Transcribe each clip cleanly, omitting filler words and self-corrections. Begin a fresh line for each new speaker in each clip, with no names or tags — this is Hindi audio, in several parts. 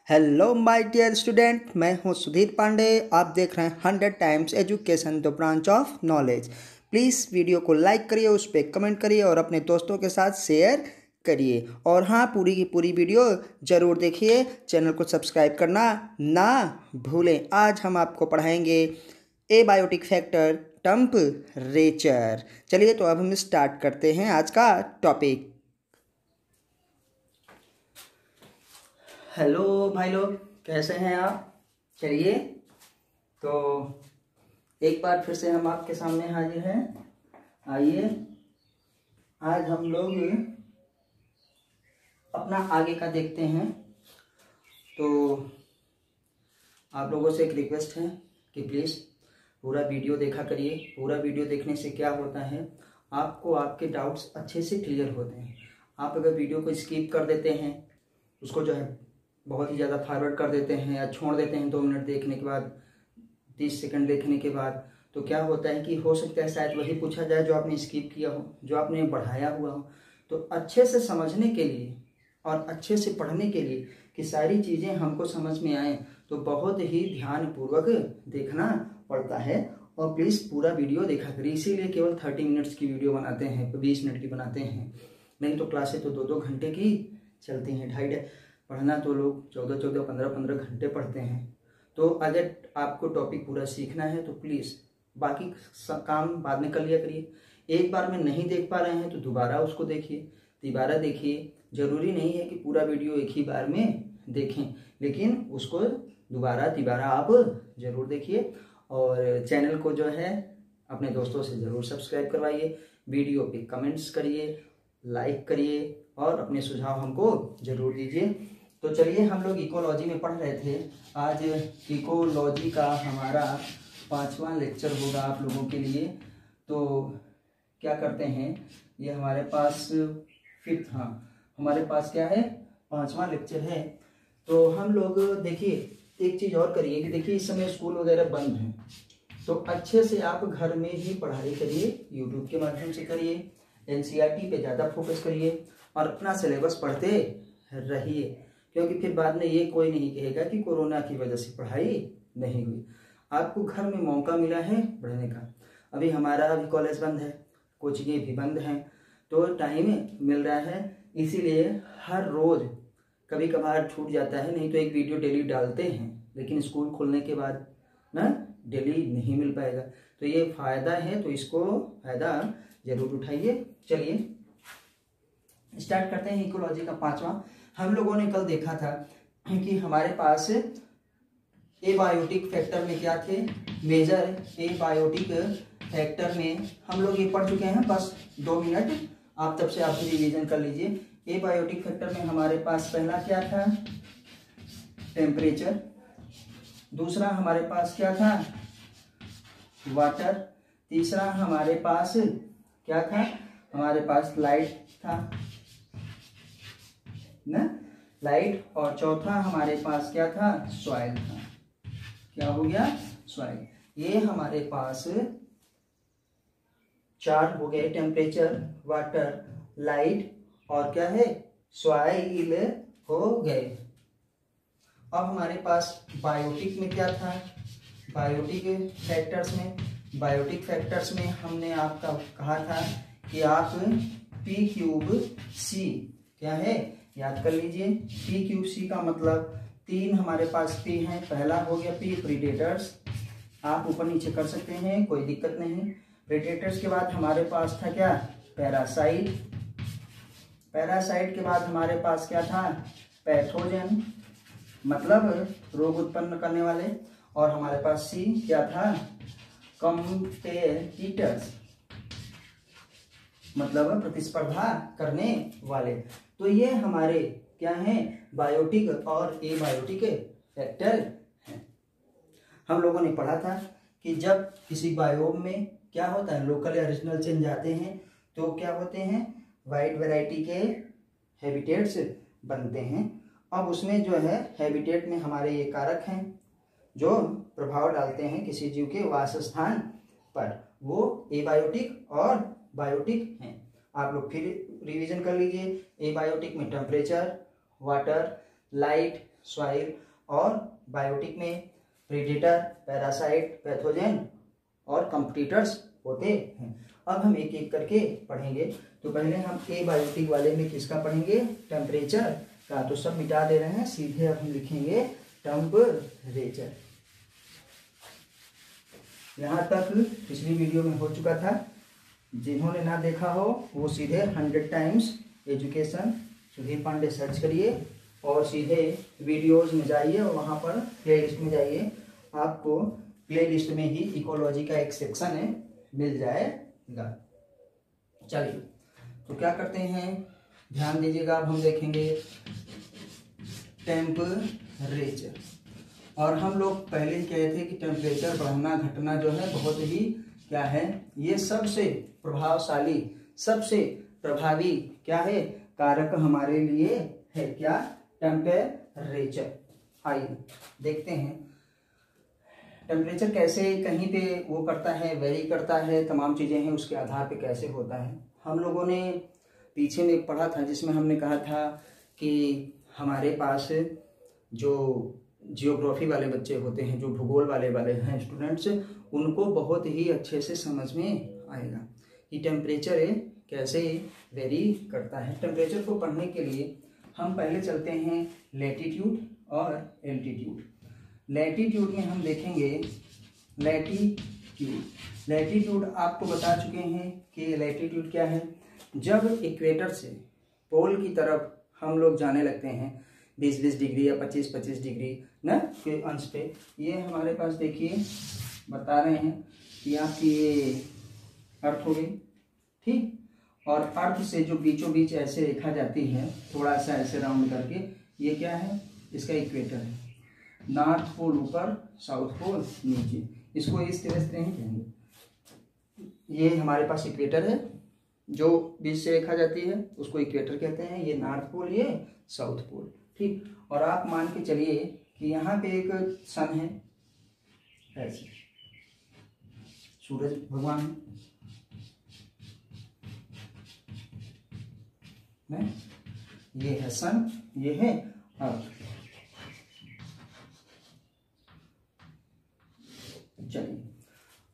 हेलो माय डियर स्टूडेंट, मैं हूं सुधीर पांडे। आप देख रहे हैं 100 times education the branch of knowledge. Please video को लाइक करिए, उस पर कमेंट करिए और अपने दोस्तों के साथ शेयर करिए। और हाँ, पूरी की पूरी वीडियो ज़रूर देखिए। चैनल को सब्सक्राइब करना ना भूलें। आज हम आपको पढ़ाएंगे एबायोटिक फैक्टर टेम्परेचर। चलिए तो अब हम स्टार्ट करते हैं आज का टॉपिक। हेलो भाई लोग, कैसे हैं आप? चलिए तो एक बार फिर से हम आपके सामने हाजिर हैं। आइए, आज हम लोग अपना आगे का देखते हैं। तो आप लोगों से एक रिक्वेस्ट है कि प्लीज़ पूरा वीडियो देखा करिए। पूरा वीडियो देखने से क्या होता है, आपको आपके डाउट्स अच्छे से क्लियर होते हैं। आप अगर वीडियो को स्किप कर देते हैं, उसको जो है बहुत ही ज़्यादा फॉरवर्ड कर देते हैं या छोड़ देते हैं 2 मिनट देखने के बाद, 30 सेकंड देखने के बाद, तो क्या होता है कि हो सकता है शायद वही पूछा जाए जो आपने स्किप किया हो, जो आपने बढ़ाया हुआ हो। तो अच्छे से समझने के लिए और अच्छे से पढ़ने के लिए कि सारी चीज़ें हमको समझ में आए, तो बहुत ही ध्यानपूर्वक देखना पड़ता है। और प्लीज़ पूरा वीडियो देखा करिए। इसीलिए केवल 30 मिनट्स की वीडियो बनाते हैं, 20 मिनट की बनाते हैं। नहीं तो क्लासें तो 2-2 घंटे की चलती हैं, ढाई पढ़ना तो लोग 14-14, 15-15 घंटे पढ़ते हैं। तो अगर आपको टॉपिक पूरा सीखना है तो प्लीज़ बाकी काम बाद में कर लिया करिए। एक बार में नहीं देख पा रहे हैं तो दोबारा उसको देखिए, दोबारा देखिए। ज़रूरी नहीं है कि पूरा वीडियो एक ही बार में देखें, लेकिन उसको दोबारा तिबारा आप ज़रूर देखिए। और चैनल को जो है अपने दोस्तों से ज़रूर सब्सक्राइब करवाइए। वीडियो पे कमेंट्स करिए, लाइक करिए और अपने सुझाव हमको ज़रूर दीजिए। तो चलिए, हम लोग इकोलॉजी में पढ़ रहे थे। आज इकोलॉजी का हमारा 5वां लेक्चर होगा आप लोगों के लिए। तो क्या करते हैं, ये हमारे पास हमारे पास क्या है, 5वां लेक्चर है। तो हम लोग देखिए एक चीज़ और करिए कि देखिए इस समय स्कूल वगैरह बंद हैं, तो अच्छे से आप घर में ही पढ़ाई करिए, यूट्यूब के माध्यम से करिए, एनसीईआरटी पे ज़्यादा फोकस करिए और अपना सिलेबस पढ़ते रहिए। क्योंकि फिर बाद में ये कोई नहीं कहेगा कि कोरोना की वजह से पढ़ाई नहीं हुई। आपको घर में मौका मिला है पढ़ने का। अभी हमारा अभी कॉलेज बंद है, कोचिंगें भी बंद हैं, तो टाइम मिल रहा है। इसीलिए हर रोज़ कभी कभार छूट जाता है, नहीं तो एक वीडियो डेली डालते हैं, लेकिन स्कूल खुलने के बाद ना डेली नहीं मिल पाएगा। तो ये फ़ायदा है, तो इसको फ़ायदा ज़रूर उठाइए। चलिए स्टार्ट करते हैं इकोलॉजी का 5वां। हम लोगों ने कल देखा था कि हमारे पास एबायोटिक फैक्टर में क्या थे, मेजर एबायोटिक फैक्टर में हम लोग ये पढ़ चुके हैं। बस 2 मिनट आप तब से आप भी रिवीजन कर लीजिए। एबायोटिक फैक्टर में हमारे पास पहला क्या था, टेम्परेचर। दूसरा हमारे पास क्या था, वाटर। तीसरा हमारे पास क्या था, हमारे पास लाइट था ना, लाइट। और चौथा हमारे पास क्या था, सॉइल था। क्या हो गया, सॉइल। ये हमारे पास 4 हो गए, टेम्परेचर, वाटर, लाइट और क्या है, सॉइल हो गए। अब हमारे पास बायोटिक में क्या था, बायोटिक फैक्टर्स में हमने आपका कहा था कि आप P3C क्या है, याद कर लीजिए। P3C का मतलब 3 हमारे पास P हैं। पहला हो गया P, प्रीडेटर्स। आप ऊपर नीचे कर सकते हैं, कोई दिक्कत नहीं। प्रीडेटर्स के बाद हमारे पास था क्या, पैरासाइट। पैरासाइट के बाद हमारे पास क्या था, पैथोजन, मतलब रोग उत्पन्न करने वाले। और हमारे पास C क्या था, कंपेटिटर्स, मतलब प्रतिस्पर्धा करने वाले। तो ये हमारे क्या हैं, बायोटिक और एबायोटिक फैक्टर हैं। हम लोगों ने पढ़ा था कि जब किसी बायोम में क्या होता है, लोकल या रीजनल चेंज आते हैं, तो क्या होते हैं, वाइड वैरायटी के हैबिटेट्स बनते हैं। अब उसमें जो है हैबिटेट में हमारे ये कारक हैं जो प्रभाव डालते हैं किसी जीव के वासस्थान पर, वो एबायोटिक और बायोटिक हैं। आप लोग फिर रिवीजन कर लीजिए। एबायोटिक में टेम्परेचर, वाटर, लाइट, सॉइल, और बायोटिक में प्रेडेटर, पैरासाइट, पैथोजन और कंपटीटर्स होते हैं। अब हम एक एक करके पढ़ेंगे। तो पहले हम ए बायोटिक वाले में किसका पढ़ेंगे, टेम्परेचर का। तो सब मिटा दे रहे हैं, सीधे अब हम लिखेंगे टेम्परेचर। यहाँ तक पिछली वीडियो में हो चुका था, जिन्होंने ना देखा हो वो सीधे 100 times education Sudhir Pandey search करिए और सीधे वीडियोज में जाइए और वहाँ पर प्लेलिस्ट में जाइए, आपको प्लेलिस्ट में ही इकोलॉजी का एक सेक्शन है मिल जाएगा। चलिए तो क्या करते हैं, ध्यान दीजिएगा। अब हम देखेंगे टेम्परेचर, और हम लोग पहले ही कहे थे कि टेम्परेचर बढ़ना घटना जो है बहुत ही क्या है, ये सबसे प्रभावशाली, सबसे प्रभावी क्या है, कारक हमारे लिए है क्या, टेम्परेचर। आइए देखते हैं टेम्परेचर कैसे कहीं पे वो करता है, वेरी करता है, तमाम चीजें हैं उसके आधार पे कैसे होता है। हम लोगों ने पीछे में पढ़ा था जिसमें हमने कहा था कि हमारे पास जो जियोग्राफी वाले बच्चे होते हैं, जो भूगोल वाले हैं स्टूडेंट्स, उनको बहुत ही अच्छे से समझ में आएगा कि टेम्परेचर कैसे वेरी करता है। टेम्परेचर को पढ़ने के लिए हम पहले चलते हैं लैटीट्यूड और एल्टीट्यूड। लैटीट्यूड में हम देखेंगे लैटीट्यूड। लैटीट्यूड आपको बता चुके हैं कि लैटीट्यूड क्या है। जब इक्वेटर से पोल की तरफ हम लोग जाने लगते हैं 20-20 डिग्री या 25-25 डिग्री ना के अंश पे, ये हमारे पास देखिए बता रहे हैं कि आपकी ये अर्थ हो गई, ठीक। और अर्थ से जो बीचों बीच ऐसे रेखा जाती है थोड़ा सा ऐसे राउंड करके, ये क्या है, इसका इक्वेटर है। नॉर्थ पोल ऊपर, साउथ पोल नीचे, इसको इस तरह से नहीं कहेंगे। ये हमारे पास इक्वेटर है, जो बीच से रेखा जाती है उसको इक्वेटर कहते हैं। ये नॉर्थ पोल, ये साउथ पोल, ठीक। और आप मान के चलिए कि यहाँ पे एक सन है, ऐसे सूरज भगवान है, ये है सन, ये है अर्थ। चलिए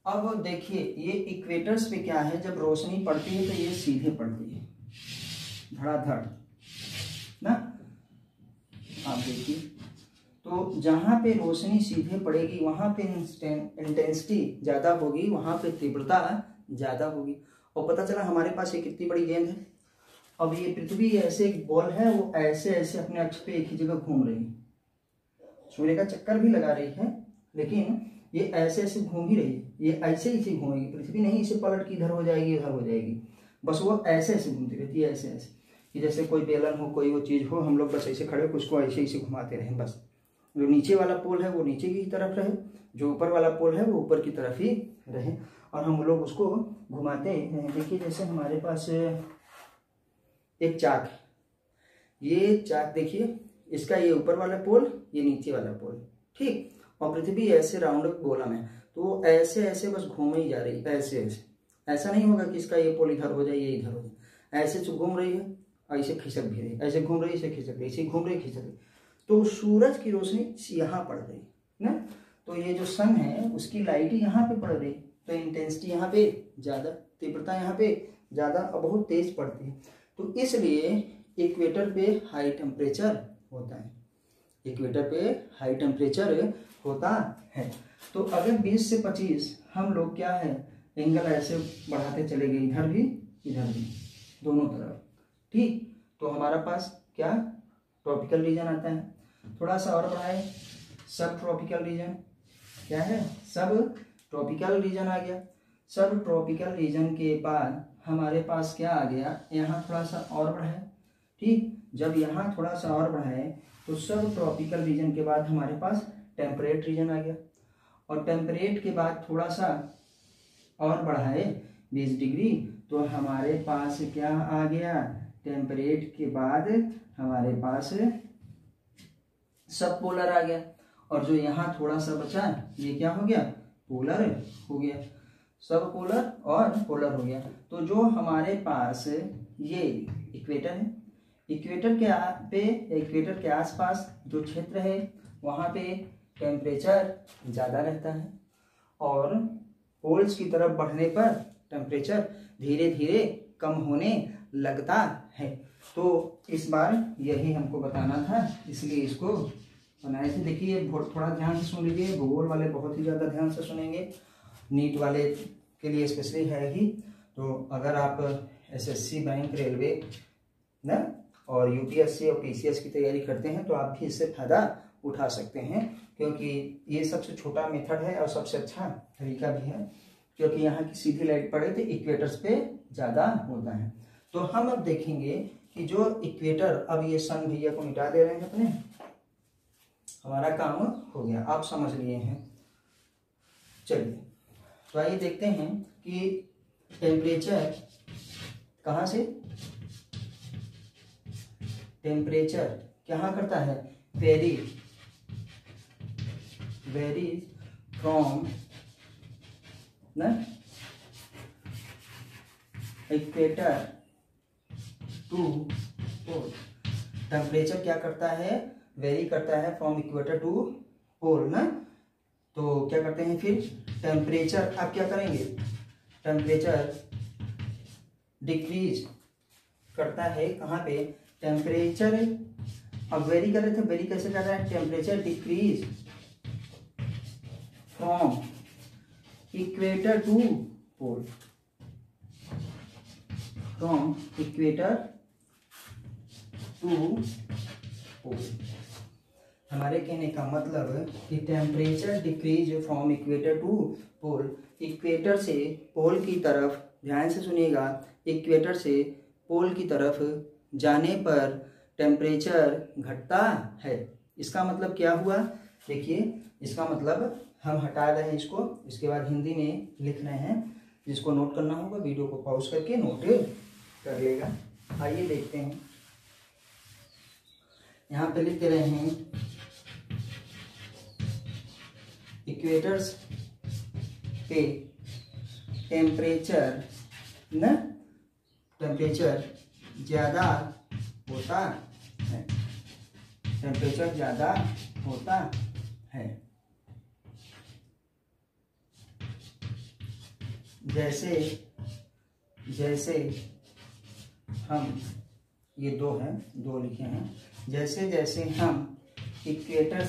अब देखिए ये इक्वेटर्स पे क्या है, जब रोशनी पड़ती है तो ये सीधे पड़ती है धड़ाधड़ ना। आप देखिए तो जहां पे रोशनी सीधे पड़ेगी वहां पे इंटेंसिटी ज्यादा होगी, वहां पे तीव्रता ज्यादा होगी। और पता चला हमारे पास ये कितनी बड़ी गेंद है। अब ये पृथ्वी ऐसे एक बॉल है, वो ऐसे ऐसे अपने अक्ष पे एक ही जगह घूम रही है, सूर्य का चक्कर भी लगा रही है, लेकिन ये ऐसे ऐसे घूम ही रही है। ये ऐसे ही घूमेगी, पृथ्वी नहीं इसे पलट के इधर हो जाएगी उधर हो जाएगी, बस वो ऐसे ऐसे घूमती रहती है, ऐसे ऐसे कि जैसे कोई बेलन हो, कोई वो चीज हो, हम लोग बस ऐसे खड़े हो उसको ऐसे ऐसे घुमाते रहें। बस जो नीचे वाला पोल है वो नीचे की तरफ रहे, जो ऊपर वाला पोल है वो ऊपर की तरफ ही रहे, और हम लोग उसको घुमाते हैं। देखिए जैसे हमारे पास एक चाक है, ये चाक देखिए, इसका ये ऊपर वाला पोल, ये नीचे वाला पोल, ठीक। और पृथ्वी ऐसे राउंड गोला में, तो वो ऐसे ऐसे बस घूम ही जा रही है, ऐसे ऐसे। ऐसा नहीं होगा कि इसका ये पोल इधर हो जाए, ये इधर हो जाए, ऐसे तो घूम रही है, ऐसे खिसक भी रही, ऐसे घूम रही, ऐसे खिसक रही, ऐसे घूम रही, खिसक रही। तो सूरज की रोशनी यहाँ पड़ रही ना, तो ये जो सन है उसकी लाइट यहाँ पे पड़ रही, तो इंटेंसिटी यहाँ पे ज्यादा, तीव्रता यहाँ पे ज्यादा और बहुत तेज पड़ती है। तो इसलिए इक्वेटर पे हाई टेम्परेचर होता है, इक्वेटर पे हाई टेम्परेचर होता है। तो अगर 20 से 25 हम लोग क्या है, एंगल ऐसे बढ़ाते चले गए, इधर भी दोनों तरफ, ठीक। तो हमारा पास क्या ट्रॉपिकल रीजन आता है। थोड़ा सा और बढ़ाए, सब ट्रॉपिकल रीजन क्या है, सब ट्रॉपिकल रीजन आ गया। सब ट्रॉपिकल रीजन के बाद हमारे पास क्या आ गया, यहाँ थोड़ा सा और बढ़ाए, ठीक। जब यहाँ थोड़ा सा और बढ़ाए तो सब ट्रॉपिकल रीजन के बाद हमारे पास टेम्परेट रीजन आ गया, और टेम्परेट के बाद थोड़ा सा और बढ़ाए 20 डिग्री, तो हमारे पास क्या आ गया, टेम्परेट के बाद हमारे पास सब पोलर आ गया, और जो यहाँ थोड़ा सा बचा ये क्या हो गया, पोलर हो गया, सब पोलर और पोलर हो गया। तो जो हमारे पास ये इक्वेटर है, इक्वेटर इक्वेटर के आसपास जो क्षेत्र है वहाँ पे टेम्परेचर ज़्यादा रहता है और पोल्स की तरफ बढ़ने पर टेम्परेचर धीरे धीरे कम होने लगता है। तो इस बार यही हमको बताना था, इसलिए इसको बनाए थे। देखिए थोड़ा ध्यान से सुन लीजिए, भूगोल वाले बहुत ही ज़्यादा ध्यान से सुनेंगे, नीट वाले के लिए स्पेशली है ही। तो अगर आप एसएससी, बैंक, रेलवे ना और यूपीएससी और पीसीएस की तैयारी करते हैं तो आप भी इससे फायदा उठा सकते हैं, क्योंकि ये सबसे छोटा मेथड है और सबसे अच्छा तरीका भी है, क्योंकि यहाँ की सीधी लाइट पड़े तो इक्वेटर्स पे ज़्यादा होता है। तो हम अब देखेंगे कि जो इक्वेटर, अब ये सन भैया को मिटा दे रहे हैं अपने, हमारा काम हो गया, आप समझ लिए हैं। चलिए तो आइए देखते हैं कि टेम्परेचर कहाँ से, टेम्परेचर क्या करता है, वेरी फ्रॉम ना इक्वेटर टू पोल। टेम्परेचर क्या करता है, वेरी करता है फ्रॉम इक्वेटर टू पोल ना। तो क्या करते हैं फिर, टेम्परेचर आप क्या करेंगे, टेम्परेचर डिक्रीज करता है कहाँ पे, टेम्परेचर, अब वेरी कर रहे थे, वेरी कैसे कर रहा है, temperature decrease from equator to pole, from equator to pole. हमारे कहने का मतलब कि temperature decrease from equator to pole, equator से पोल की तरफ, ध्यान से सुनिएगा, इक्वेटर से पोल की तरफ जाने पर टेम्परेचर घटता है। इसका मतलब क्या हुआ, देखिए इसका मतलब हम हटा रहे हैं इसको, इसके बाद हिंदी में लिख रहे हैं, जिसको नोट करना होगा वीडियो को पॉज करके नोट कर लेगा। आइए देखते हैं, यहाँ पे लिख दे रहे हैं इक्वेटर्स पे टेम्परेचर न, टेम्परेचर ज़्यादा होता है, टेम्परेचर ज़्यादा होता है, जैसे जैसे हम, ये दो हैं, दो लिखे हैं, जैसे जैसे हम इक्वेटर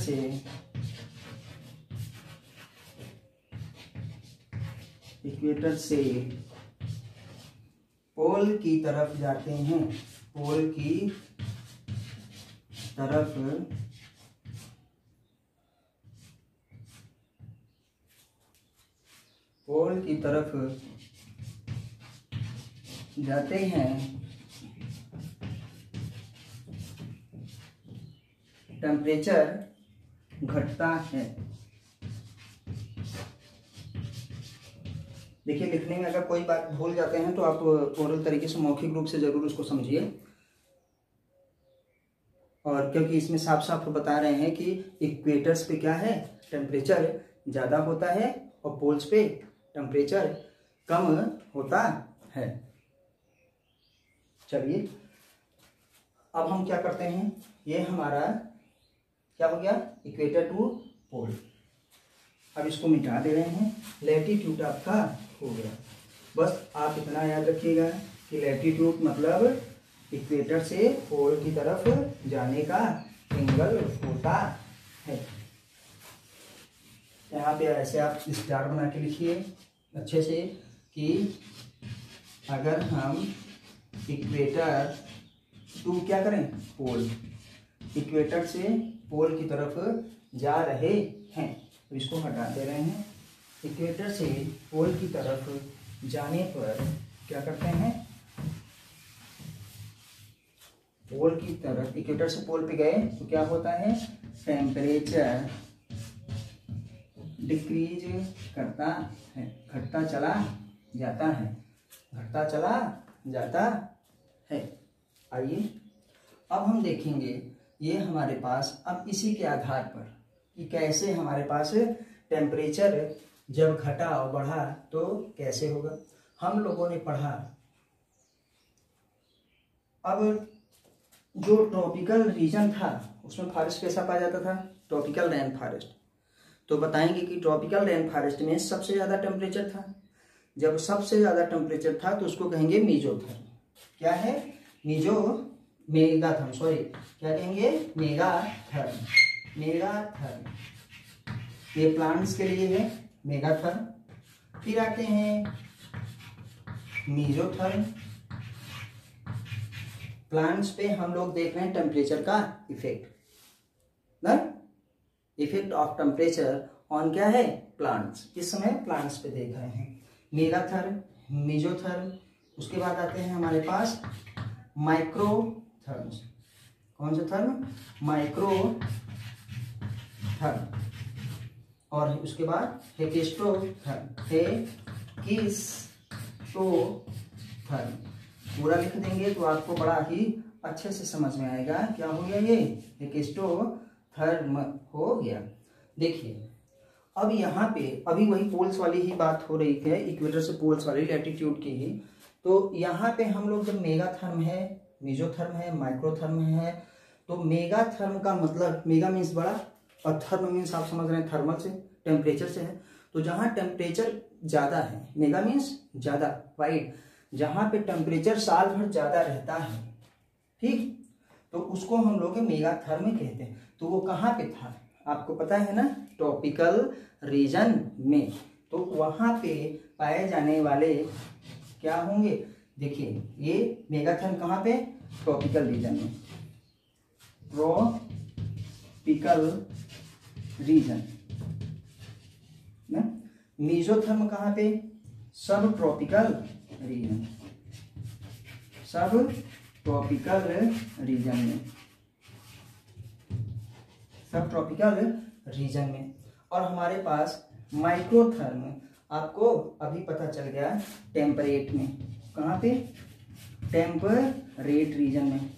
से पोल की तरफ जाते हैं, पोल की तरफ जाते हैं, टेम्परेचर घटता है। देखिए लिखने में अगर कोई बात भूल जाते हैं तो आप ओरल तरीके से, मौखिक रूप से जरूर उसको समझिए, और क्योंकि इसमें साफ साफ बता रहे हैं कि इक्वेटर्स पे क्या है, टेम्परेचर ज़्यादा होता है और पोल्स पे टेम्परेचर कम होता है। चलिए अब हम क्या करते हैं, ये हमारा क्या हो गया, इक्वेटर टू पोल। अब इसको मिटा दे रहे हैं, लैटिट्यूड आपका हो गया। बस आप इतना याद रखिएगा कि लैटिट्यूड मतलब इक्वेटर से पोल की तरफ जाने का एंगल होता है। यहाँ पे ऐसे आप स्टार बना के लिखिए अच्छे से कि अगर हम इक्वेटर टू क्या करें, पोल, इक्वेटर से पोल की तरफ जा रहे हैं, तो इसको हटा दे रहे हैं। इक्वेटर से पोल की तरफ जाने पर क्या करते हैं, पोल की तरफ, इक्वेटर से पोल पे गए तो क्या होता है, टेम्परेचर डिक्रीज करता है, घटता चला जाता है, घटता चला जाता है। आइए अब हम देखेंगे ये हमारे पास, अब इसी के आधार पर कि कैसे हमारे पास टेम्परेचर जब घटा और बढ़ा तो कैसे होगा। हम लोगों ने पढ़ा, अब जो ट्रॉपिकल रीजन था उसमें फॉरेस्ट कैसा पाया जाता था, ट्रॉपिकल रेन फॉरेस्ट। तो बताएंगे कि ट्रॉपिकल रेन फॉरेस्ट में सबसे ज्यादा टेम्परेचर था। जब सबसे ज्यादा टेम्परेचर था तो उसको कहेंगे मीजोथर्म। क्या है, मेगाथर्म, सॉरी क्या कहेंगे, मेगाथर्म। मेगाथर्म ये प्लांट्स के लिए है, मेगाथर्म। फिर आते हैं मीजोथर्म। प्लांट्स पे हम लोग देख रहे हैं टेम्परेचर का इफेक्ट, ना, इफेक्ट ऑफ टेम्परेचर ऑन क्या है, प्लांट्स। इस समय प्लांट्स पे देख रहे हैं, मेगाथर्म, मीजोथर्म। उसके बाद आते हैं हमारे पास माइक्रोथर्म्स। कौन सा थर्म, माइक्रोथर्म। और उसके बाद हेकिस्टोथर्म। हेकिस्टोथर्म पूरा लिख देंगे तो आपको बड़ा ही अच्छे से समझ में आएगा। क्या हो गया, ये हेकिस्टोथर्म हो गया। देखिए अब यहाँ पे अभी वही पोल्स वाली ही बात हो रही है, इक्वेटर से पोल्स वाली, लैटिट्यूड की ही। तो यहाँ पे हम लोग जब मेगाथर्म है, मीजोथर्म है, माइक्रोथर्म है, तो मेगाथर्म का मतलब, मेगा मीन्स बड़ा और थर्म मीन्स आप समझ रहे हैं थर्मल से, टेम्परेचर से है। तो जहाँ टेम्परेचर ज्यादा है, मेगा मीन्स ज्यादा, वाइड, जहाँ पे टेम्परेचर साल भर ज्यादा रहता है, ठीक, तो उसको हम लोग मेगाथर्म कहते हैं। तो वो कहाँ पे था आपको पता है ना, ट्रॉपिकल रीजन में। तो वहां पे पाए जाने वाले क्या होंगे, देखिए ये मेगाथर्म कहाँ पे, ट्रॉपिकल रीजन में, ट्रॉपिकल रीजन ना। मीजोथर्म कहाँ पे, सब ट्रॉपिकल रीजन, सब ट्रॉपिकल रीजन में, सब ट्रॉपिकल रीजन में। और हमारे पास माइक्रोथर्म आपको अभी पता चल गया टेम्परेट में, कहाँ पे, टेम्परेट रीजन में।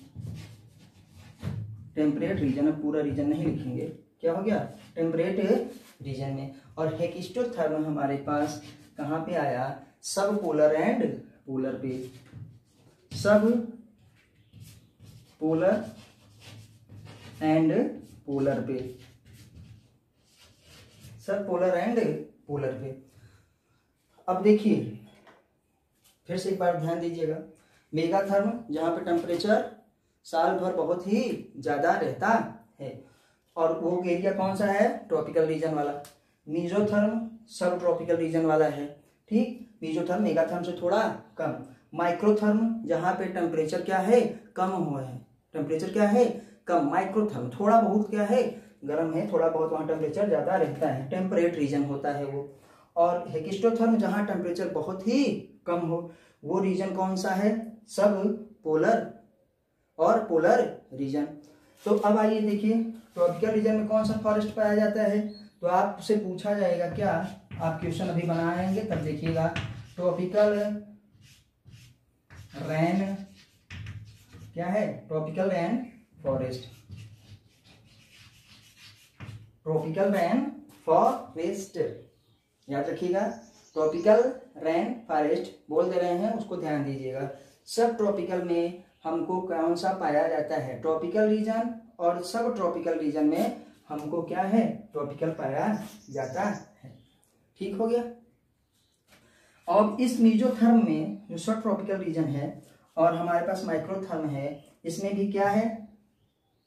टेम्परेट रीजन में, पूरा रीजन नहीं लिखेंगे, क्या हो गया, टेम्परेट रीजन में। और हेकिस्टोथर्म हमारे पास कहाँ पे आया, सब पोलर एंड पोलर पे, सब पोलर एंड पोलर पे, सब पोलर एंड पोलर पे। अब देखिए फिर से एक बार ध्यान दीजिएगा, मेगाथर्म जहां पे टेम्परेचर साल भर बहुत ही ज्यादा रहता है, और वो एरिया कौन सा है, ट्रॉपिकल रीजन वाला। मीजोथर्म सब ट्रॉपिकल रीजन वाला है, ठीक, मीजोथर्म मेगाथर्म से थोड़ा कम। माइक्रोथर्म जहां पे टेम्परेचर क्या है, कम हुआ है, टेम्परेचर क्या है, कम। माइक्रोथर्म थोड़ा बहुत क्या है, गर्म है, थोड़ा बहुत वहां टेम्परेचर ज्यादा रहता है, टेम्परेट रीजन होता है वो। और हेकिस्टोथर्म जहां टेम्परेचर बहुत ही कम हो, वो रीजन कौन सा है, सब पोलर और पोलर रीजन। तो अब आइए देखिए ट्रॉपिकल रीजन में कौन सा फॉरेस्ट पाया जाता है। तो आपसे पूछा जाएगा, क्या आप क्वेश्चन अभी बनाएंगे तब देखिएगा, ट्रॉपिकल रेन क्या है, tropical rain forest, tropical rain forest याद रखिएगा। ट्रॉपिकल रेन फॉरेस्ट बोल दे रहे हैं, उसको ध्यान दीजिएगा। सब ट्रॉपिकल में हमको कौन सा पाया जाता है, ट्रॉपिकल रीजन, और सब ट्रॉपिकल रीजन में हमको क्या है, ट्रॉपिकल पाया जाता है, ठीक हो गया। और इस मीजोथर्म में जो सब ट्रॉपिकल रीजन है और हमारे पास माइक्रोथर्म है, इसमें भी क्या है,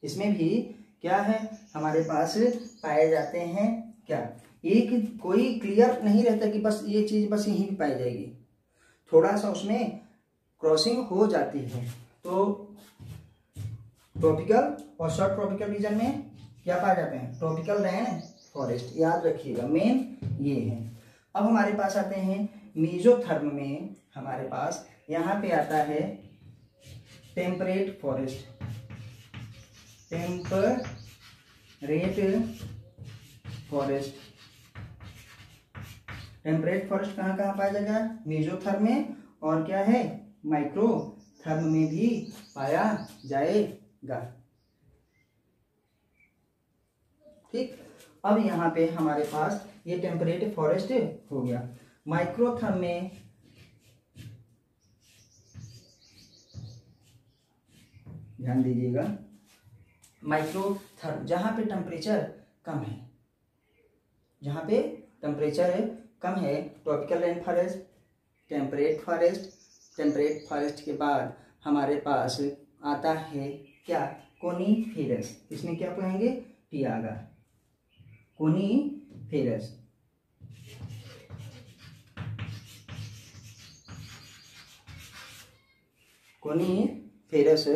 इसमें भी क्या है, हमारे पास पाए जाते हैं क्या, एक कोई क्लियर नहीं रहता कि बस ये चीज बस यहीं भी पाई जाएगी, थोड़ा सा उसमें क्रॉसिंग हो जाती है। तो ट्रॉपिकल और सब ट्रॉपिकल रीजन में क्या पाए जाते हैं, ट्रॉपिकल रेन फॉरेस्ट, याद रखिएगा मेन ये है। अब हमारे पास आते हैं मीजोथर्म में, हमारे पास यहाँ पे आता है temperate forest, temperate forest. Temperate forest कहाँ कहाँ पाया जाएगा, मीजोथर्म में, और क्या है, माइक्रोथर्म में भी पाया जाएगा, ठीक। अब यहाँ पे हमारे पास ये टेम्परेट फॉरेस्ट हो गया। माइक्रोथर्म में ध्यान दीजिएगा। माइक्रोथर्म, जहाँ पे टेम्परेचर कम है, जहाँ पे टेम्परेचर कम है, tropical rain forest, temperate forest, temperate forest के बाद हमारे पास आता है क्या, कोनीफेरस। इसमें क्या कहेंगे, टियागा, कोनीफेरस। कोनीफेरस,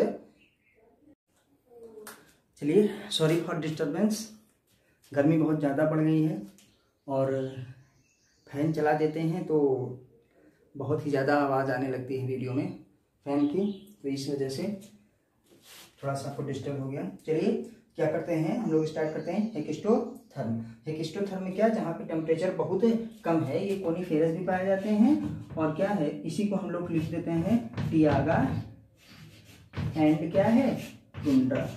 चलिए सॉरी फॉर डिस्टर्बेंस, गर्मी बहुत ज़्यादा बढ़ गई है और फैन चला देते हैं तो बहुत ही ज़्यादा आवाज़ आने लगती है वीडियो में फैन की, तो इस वजह से थोड़ा सा आपको डिस्टर्ब हो गया। चलिए क्या करते हैं हम लोग, स्टार्ट करते हैं। हेकिस्टोथर्म, हेकिस्टोथर्म में क्या, जहाँ पे टेम्परेचर बहुत कम है, ये कोनीफेरस भी पाए जाते हैं और क्या है, इसी को हम लोग लिख देते हैं टियागा एंड क्या है, टुंड्रा,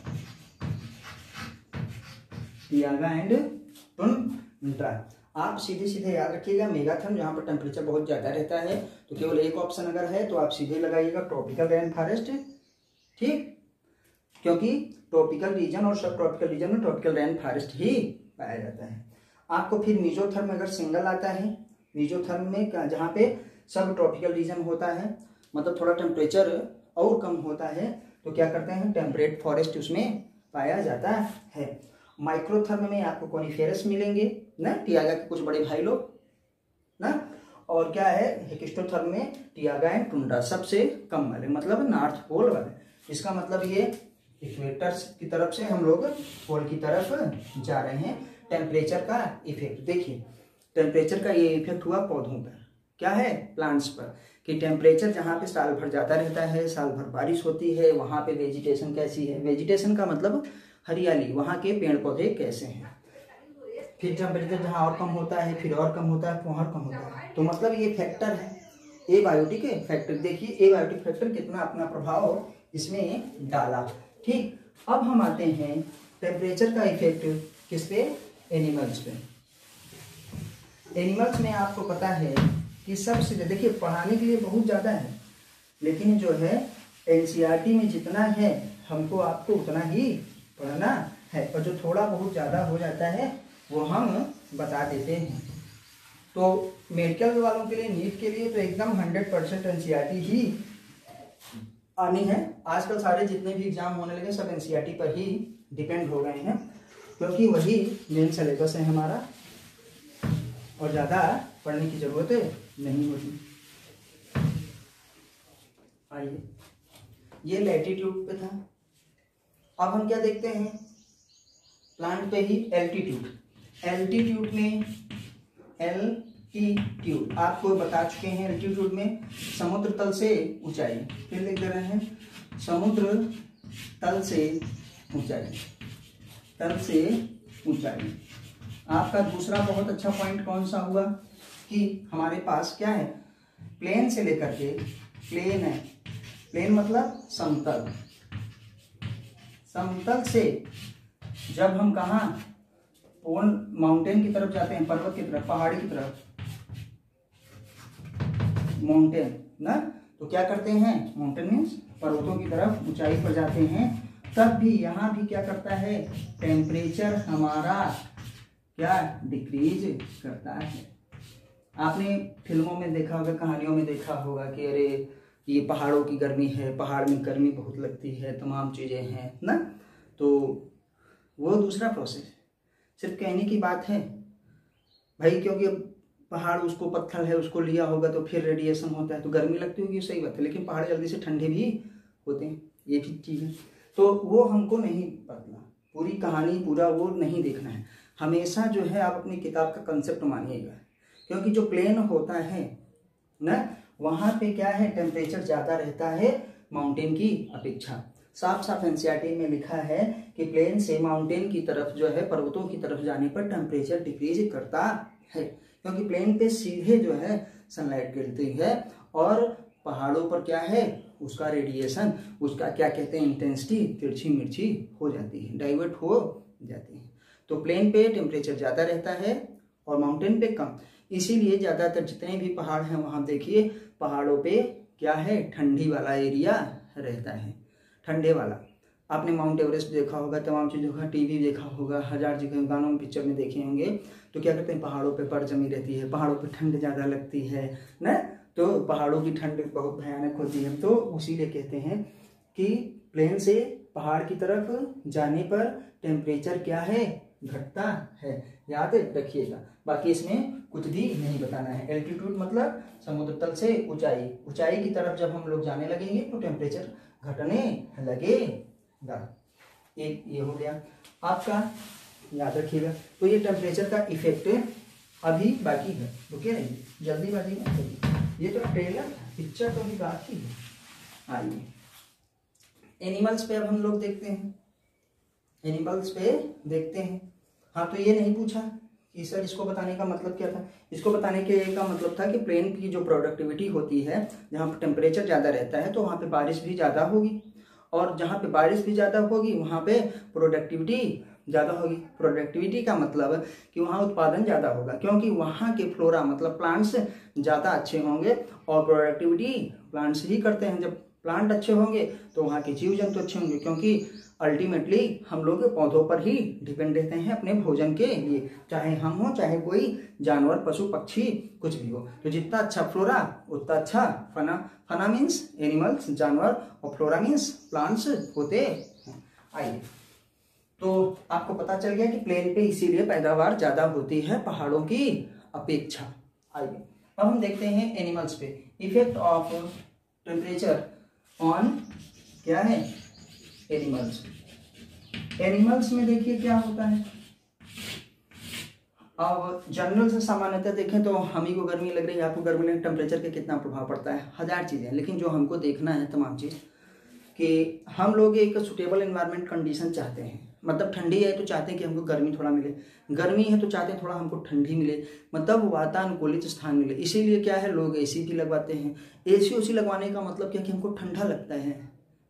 टियागा एंड टुंड्रा। आप सीधे सीधे याद रखिएगा, मेगाथर्म जहाँ पर टेम्परेचर बहुत ज़्यादा रहता है तो केवल एक ऑप्शन अगर है तो आप सीधे लगाइएगा ट्रॉपिकल रेन फॉरेस्ट, ठीक, क्योंकि ट्रॉपिकल रीजन और सब ट्रॉपिकल रीजन में ट्रॉपिकल रेन फॉरेस्ट ही पाया जाता है। आपको फिर मीजोथर्म अगर सिंगल आता है, मीजोथर्म में जहाँ पे सब ट्रॉपिकल रीजन होता है, मतलब थोड़ा टेम्परेचर और कम होता है, तो क्या करते हैं, टेम्परेट फॉरेस्ट उसमें पाया जाता है। माइक्रोथर्म में आपको कोनीफेरस मिलेंगे ना, टियागा के कुछ बड़े भाई लोग ना, और क्या है, हेकिस्टोथर्म में टियागा एंड टुंड्रा, सबसे कम वाले, मतलब नॉर्थ पोल वाले। इसका मतलब ये इक्वेटर की तरफ से हम लोग पोल की तरफ जा रहे हैं। टेम्परेचर का इफेक्ट देखिए, टेम्परेचर का ये इफेक्ट हुआ पौधों पर, क्या है, प्लांट्स पर, कि टेम्परेचर जहाँ पे साल भर जाता रहता है, साल भर बारिश होती है, वहाँ पे वेजिटेशन कैसी है, वेजिटेशन का मतलब हरियाली, वहाँ के पेड़ पौधे कैसे हैं। फिर टेम्परेचर जहाँ और कम होता है, फिर और कम होता है, वहाँ कम होता है, तो मतलब ये फैक्टर है, एबायोटिक फैक्टर। देखिए एबायोटिक फैक्टर कितना अपना प्रभाव इसमें डाला, ठीक। अब हम आते हैं टेम्परेचर का इफेक्ट किस पे, एनिमल्स पे। एनिमल्स में आपको पता है कि सबसे, देखिए पढ़ाने के लिए बहुत ज़्यादा है, लेकिन जो है एनसीईआरटी में जितना है हमको आपको उतना ही पढ़ना है, और जो थोड़ा बहुत ज़्यादा हो जाता है वो हम बता देते हैं। तो मेडिकल वालों के लिए, नीट के लिए तो एकदम 100% एनसीईआरटी ही आनी है। आजकल सारे जितने भी एग्जाम होने लगे सब एनसीईआरटी पर ही डिपेंड हो गए हैं, क्योंकि वही मेन सिलेबस है हमारा और ज़्यादा पढ़ने की ज़रूरत नहीं होती। आइए, ये लैटिट्यूड पे था। अब हम क्या देखते हैं, प्लांट पे ही एल्टीट्यूड। एल्टीट्यूड में, एल्टीट्यूड आपको बता चुके हैं, एल्टीट्यूड में समुद्र तल से ऊंचाई, फिर लिख दे रहे हैं, समुद्र तल से ऊंचाई, तल से ऊंचाई। आपका दूसरा बहुत अच्छा पॉइंट कौन सा हुआ कि हमारे पास क्या है, प्लेन से लेकर के, प्लेन है, प्लेन मतलब समतल, समतल से जब हम कहाँ, माउंटेन की तरफ जाते हैं, पर्वत की तरफ, पहाड़ी की तरफ, माउंटेन ना, तो क्या करते हैं, माउंटेन मीन्स पर्वतों की तरफ ऊंचाई पर जाते हैं, तब भी यहाँ भी क्या करता है, टेम्परेचर हमारा क्या डिक्रीज करता है। आपने फिल्मों में देखा होगा, कहानियों में देखा होगा कि अरे ये पहाड़ों की गर्मी है, पहाड़ में गर्मी बहुत लगती है, तमाम चीज़ें हैं ना, तो वो दूसरा प्रोसेस, सिर्फ कहने की बात है भाई, क्योंकि अब पहाड़, उसको पत्थर है, उसको लिया होगा तो फिर रेडिएशन होता है तो गर्मी लगती होगी, सही बात है, लेकिन पहाड़ जल्दी से ठंडे भी होते हैं, ये भी चीज़ है। तो वो हमको नहीं पता, पूरी कहानी पूरा वो नहीं देखना है, हमेशा जो है आप अपनी किताब का कंसेप्ट मानिएगा, क्योंकि जो प्लेन होता है ना, वहाँ पे क्या है, टेम्परेचर ज़्यादा रहता है माउंटेन की अपेक्षा। साफ साफ एनसीईआरटी में लिखा है कि प्लेन से माउंटेन की तरफ जो है, पर्वतों की तरफ जाने पर टेम्परेचर डिक्रीज करता है, क्योंकि प्लेन पे सीधे जो है सनलाइट गिरती है, और पहाड़ों पर क्या है, उसका रेडिएशन, उसका क्या कहते हैं, इंटेंसिटी तिरछी मिर्ची हो जाती है, डाइवर्ट हो जाती है। तो प्लेन पे टेम्परेचर ज़्यादा रहता है और माउंटेन पे कम, इसीलिए ज़्यादातर जितने भी पहाड़ हैं वहाँ देखिए पहाड़ों पे क्या है, ठंडी वाला एरिया रहता है, ठंडे वाला। आपने माउंट एवरेस्ट देखा होगा, तमाम चीज़ों का टीवी देखा होगा, 1000 जगह गानों में, पिक्चर में देखे होंगे। तो क्या करते हैं, पहाड़ों पे बर्फ जमी रहती है, पहाड़ों पे ठंड ज़्यादा लगती है ना, तो पहाड़ों की ठंड बहुत भयानक होती है। तो उसीलिए कहते हैं कि प्लेन से पहाड़ की तरफ जाने पर टेम्परेचर क्या है, घटता है, याद रखिएगा। बाकी इसमें कुछ भी नहीं बताना है। एल्टीट्यूड मतलब समुद्र तल से ऊंचाई, ऊंचाई की तरफ जब हम लोग जाने लगेंगे तो टेम्परेचर घटने लगेगा। एक ये हो गया आपका, याद रखिएगा। तो ये टेम्परेचर का इफेक्ट अभी बाकी है, रुके रहिए, जल्दीबाजी मत करिए, ये तो ट्रेलर पिक्चर तो अभी बाकी है। आइए एनिमल्स पे अब हम लोग देखते हैं, एनिमल्स पे देखते हैं। हाँ, तो ये नहीं पूछा कि सर इसको बताने का मतलब क्या था। इसको बताने के का मतलब था कि प्लेन की जो प्रोडक्टिविटी होती है, जहाँ पर टेम्परेचर ज़्यादा रहता है तो वहाँ पे बारिश भी ज़्यादा होगी, और जहाँ पे बारिश भी ज़्यादा होगी वहाँ पे प्रोडक्टिविटी ज़्यादा होगी। प्रोडक्टिविटी का मतलब कि वहाँ उत्पादन ज़्यादा होगा, क्योंकि वहाँ के फ्लोरा मतलब प्लांट्स ज़्यादा अच्छे होंगे, और प्रोडक्टिविटी प्लांट्स ही करते हैं। जब प्लांट अच्छे होंगे तो वहाँ के जीव जंतु अच्छे होंगे, क्योंकि अल्टीमेटली हम लोग पौधों पर ही डिपेंड रहते हैं अपने भोजन के लिए, चाहे हम हो चाहे कोई जानवर, पशु पक्षी कुछ भी हो। तो जितना अच्छा फ्लोरा उतना अच्छा फना। फना मीन्स एनिमल्स, जानवर, और फ्लोरा मीन्स प्लांट्स होते हैं। आइए, तो आपको पता चल गया कि प्लेन पे इसीलिए पैदावार ज्यादा होती है पहाड़ों की अपेक्षा। आइए अब हम देखते हैं एनिमल्स पे। इफेक्ट ऑफ टेम्परेचर ऑन क्या है, एनिमल्स। एनिमल्स में देखिए क्या होता है। अब जनरल से सामान्यतः देखें तो हम ही को गर्मी लग रही है, आपको गर्मी लग, टेम्परेचर का कितना प्रभाव पड़ता है, 1000 चीजें। लेकिन जो हमको देखना है तमाम चीज कि हम लोग एक सुटेबल एनवायरनमेंट कंडीशन चाहते हैं। मतलब ठंडी है तो चाहते हैं कि हमको गर्मी थोड़ा मिले, गर्मी है तो चाहते हैं थोड़ा हमको ठंडी मिले, मतलब वातानुकूलित स्थान मिले। इसीलिए क्या है, लोग एसी भी लगवाते हैं। एसी उसी लगवाने का मतलब क्या कि हमको ठंडा लगता है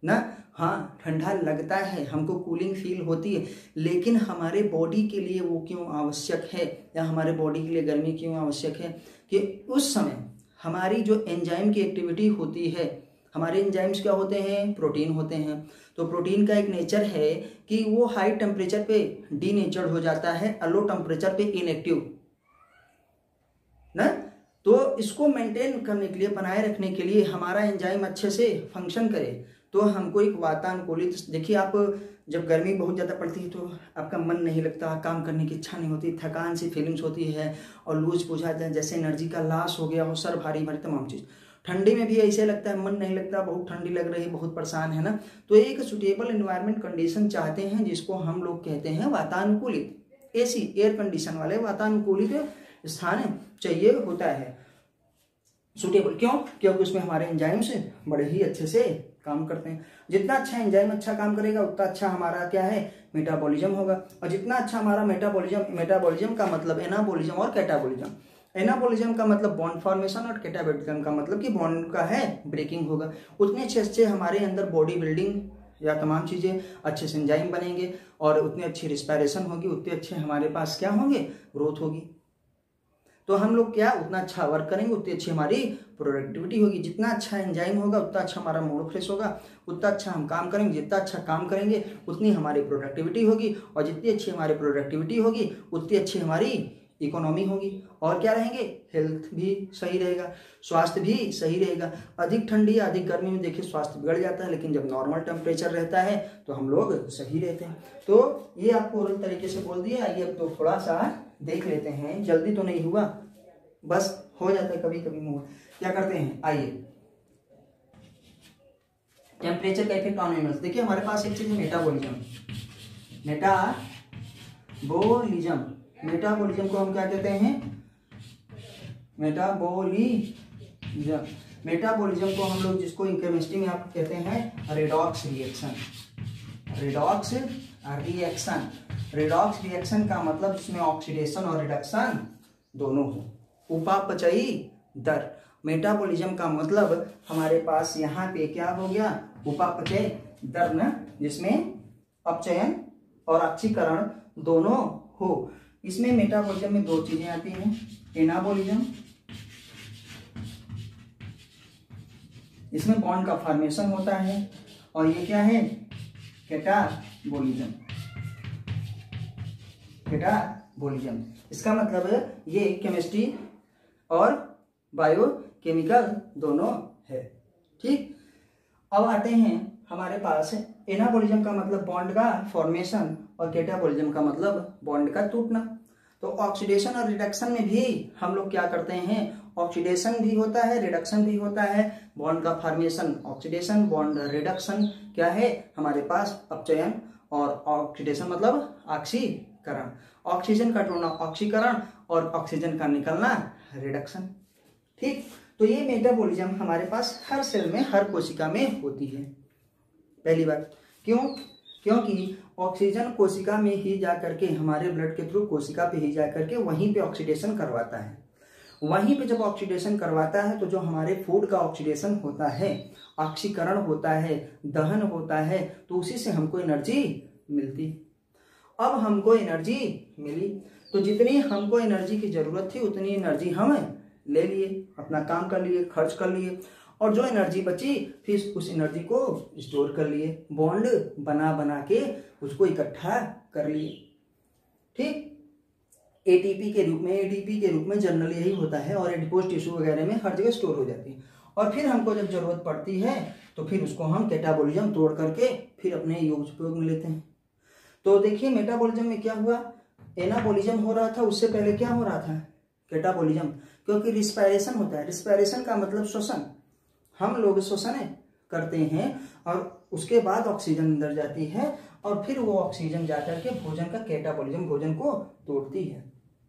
ना। हाँ, ठंडा लगता है, हमको कूलिंग फील होती है, लेकिन हमारे बॉडी के लिए वो क्यों आवश्यक है, या हमारे बॉडी के लिए गर्मी क्यों आवश्यक है कि उस समय हमारी जो एंजाइम की एक्टिविटी होती है, हमारे एंजाइम्स क्या होते हैं, प्रोटीन होते हैं। तो प्रोटीन का एक नेचर है कि वो हाई टेम्परेचर पे डीनेचर्ड हो जाता है, लो टेम्परेचर पे इनएक्टिव ना। तो इसको मेंटेन करने के लिए, बनाए रखने के लिए, हमारा एंजाइम अच्छे से फंक्शन करे, तो हमको एक वातानुकूलित, देखिए आप जब गर्मी बहुत ज़्यादा पड़ती है तो आपका मन नहीं लगता, काम करने की इच्छा नहीं होती, थकान सी फीलिंग्स होती है, और लूज बुझाता है, जैसे एनर्जी का लॉस हो गया हो, सर भारी भारी तमाम चीज़। ठंडी में भी ऐसे लगता है, मन नहीं लगता, बहुत ठंडी लग रही है, बहुत परेशान है ना। तो एक सुटेबल एनवायरनमेंट कंडीशन चाहते हैं, जिसको हम लोग कहते हैं वातानुकूलित, एसी एयर कंडीशन वाले वातानुकूलित स्थान चाहिए होता है। सुटेबल क्यों, क्योंकि उसमें हमारे एंजाइम्स बड़े ही अच्छे से काम करते हैं। जितना अच्छा एंजाइम अच्छा काम करेगा उतना अच्छा हमारा क्या है, मेटाबॉलिज्म होगा। और जितना अच्छा हमारा मेटाबॉलिज्म का मतलब एनाबॉलिज्म और कैटाबॉलिज्म। एनाबॉलिज्म का मतलब बॉन्ड फॉर्मेशन, और कैटाबॉलिज्म का मतलब कि बॉन्ड का है ब्रेकिंग होगा। उतने अच्छे अच्छे हमारे अंदर बॉडी बिल्डिंग या तमाम चीजें अच्छे से एंजाइम बनेंगे, और उतनी अच्छी रिस्पायरेशन होगी, उतने अच्छे हमारे पास क्या होंगे, ग्रोथ होगी। तो हम लोग क्या, उतना अच्छा वर्क करेंगे उतनी अच्छी हमारी प्रोडक्टिविटी होगी। जितना अच्छा एंजाइम होगा उतना अच्छा हमारा मूड फ्रेश होगा, उतना अच्छा हम काम करेंगे। जितना अच्छा काम करेंगे उतनी हमारी प्रोडक्टिविटी होगी, और जितनी अच्छी हमारी प्रोडक्टिविटी होगी उतनी अच्छी हमारी इकोनॉमी होगी। और क्या रहेंगे, हेल्थ भी सही रहेगा, स्वास्थ्य भी सही रहेगा। अधिक ठंडी या अधिक गर्मी में देखिए स्वास्थ्य बिगड़ जाता है, लेकिन जब नॉर्मल टेम्परेचर रहता है तो हम लोग सही रहते हैं। तो ये आपको ओरल तरीके से बोल दिया। आइए अब तो थोड़ा सा देख लेते हैं, जल्दी तो नहीं हुआ, बस हो जाता है कभी कभी मुंह। क्या करते हैं, आइए टेम्परेचर का इफेक्ट ऑन एनिमल्स। देखिए हमारे पास एक चीज है मेटाबॉलिज्म। मेटाबॉलिज्म को हम क्या कहते हैं, मेटाबॉलिज्म को हम लोग जिसको केमिस्ट्री में आप कहते हैं रेडॉक्स रिएक्शन। रेडॉक्स रिएक्शन का मतलब जिसमें ऑक्सीडेशन और रिडक्शन दोनों हो। उपापचयी दर। मेटाबॉलिज्म का मतलब हमारे पास यहाँ पे क्या हो गया, उपापचय दर न, जिसमें अपचयन और ऑक्सीकरण दोनों हो। इसमें मेटाबॉलिज्म में दो चीजें आती हैं, एनाबॉलिज्म, इसमें बॉन्ड का फॉर्मेशन होता है, और ये क्या है, कैटाबोलिज्म। कैटाबोलिज्म इसका मतलब ये केमिस्ट्री और बायोकेमिकल दोनों है। ठीक, अब आते हैं हमारे पास एनाबोलिज्म का मतलब बॉन्ड का फॉर्मेशन और कैटाबोलिज्म का मतलब बॉन्ड का टूटना। तो ऑक्सीडेशन और रिडक्शन में भी हम लोग क्या करते हैं, ऑक्सीडेशन भी होता है, रिडक्शन भी होता है। बॉन्ड का फॉर्मेशन ऑक्सीडेशन, बॉन्ड रिडक्शन क्या है हमारे पास अपचयन, और ऑक्सीडेशन मतलब ऑक्सीकरण, ऑक्सीजन का टूटना ऑक्सीकरण और ऑक्सीजन का निकलना रिडक्शन। ठीक, तो ये मेटाबॉलिज्म हमारे पास हर सेल में, हर कोशिका में होती है। पहली बात क्योंकि ऑक्सीजन कोशिका में ही जा करके हमारे ब्लड के थ्रू कोशिका पे ही जा करके वहीं पे ऑक्सीडेशन करवाता है। वहीं पे जब ऑक्सीडेशन करवाता है तो जो हमारे फूड का ऑक्सीडेशन होता है, ऑक्सीकरण होता है, दहन होता है, तो उसी से हमको एनर्जी मिलती। अब हमको एनर्जी मिली तो जितनी हमको एनर्जी की जरूरत थी उतनी एनर्जी हम ले लिए, अपना काम कर लिए, खर्च कर लिए, और जो एनर्जी बची फिर उस एनर्जी को स्टोर कर लिए, बॉन्ड बना के उसको इकट्ठा कर लिए। ठीक, एटीपी के रूप में जनरली यही होता है, और एडिपोज टिश्यू वगैरह में हर जगह स्टोर हो जाती है। और फिर हमको जब जरूरत पड़ती है तो फिर उसको हम कैटाबोलिज्म तोड़ करके फिर अपने उपयोग में लेते हैं। तो देखिए मेटाबॉलिज्म में क्या हुआ, एनाबोलिज्म हो रहा था, उससे पहले क्या हो रहा था, कैटाबोलिज्म। क्योंकि रिस्पायरेशन होता है, रिस्पायरेशन का मतलब श्वसन, हम लोग श्वसन करते हैं और उसके बाद ऑक्सीजन अंदर जाती है और फिर वो ऑक्सीजन जाकर के भोजन का कैटाबोलिज्म, भोजन को तोड़ती है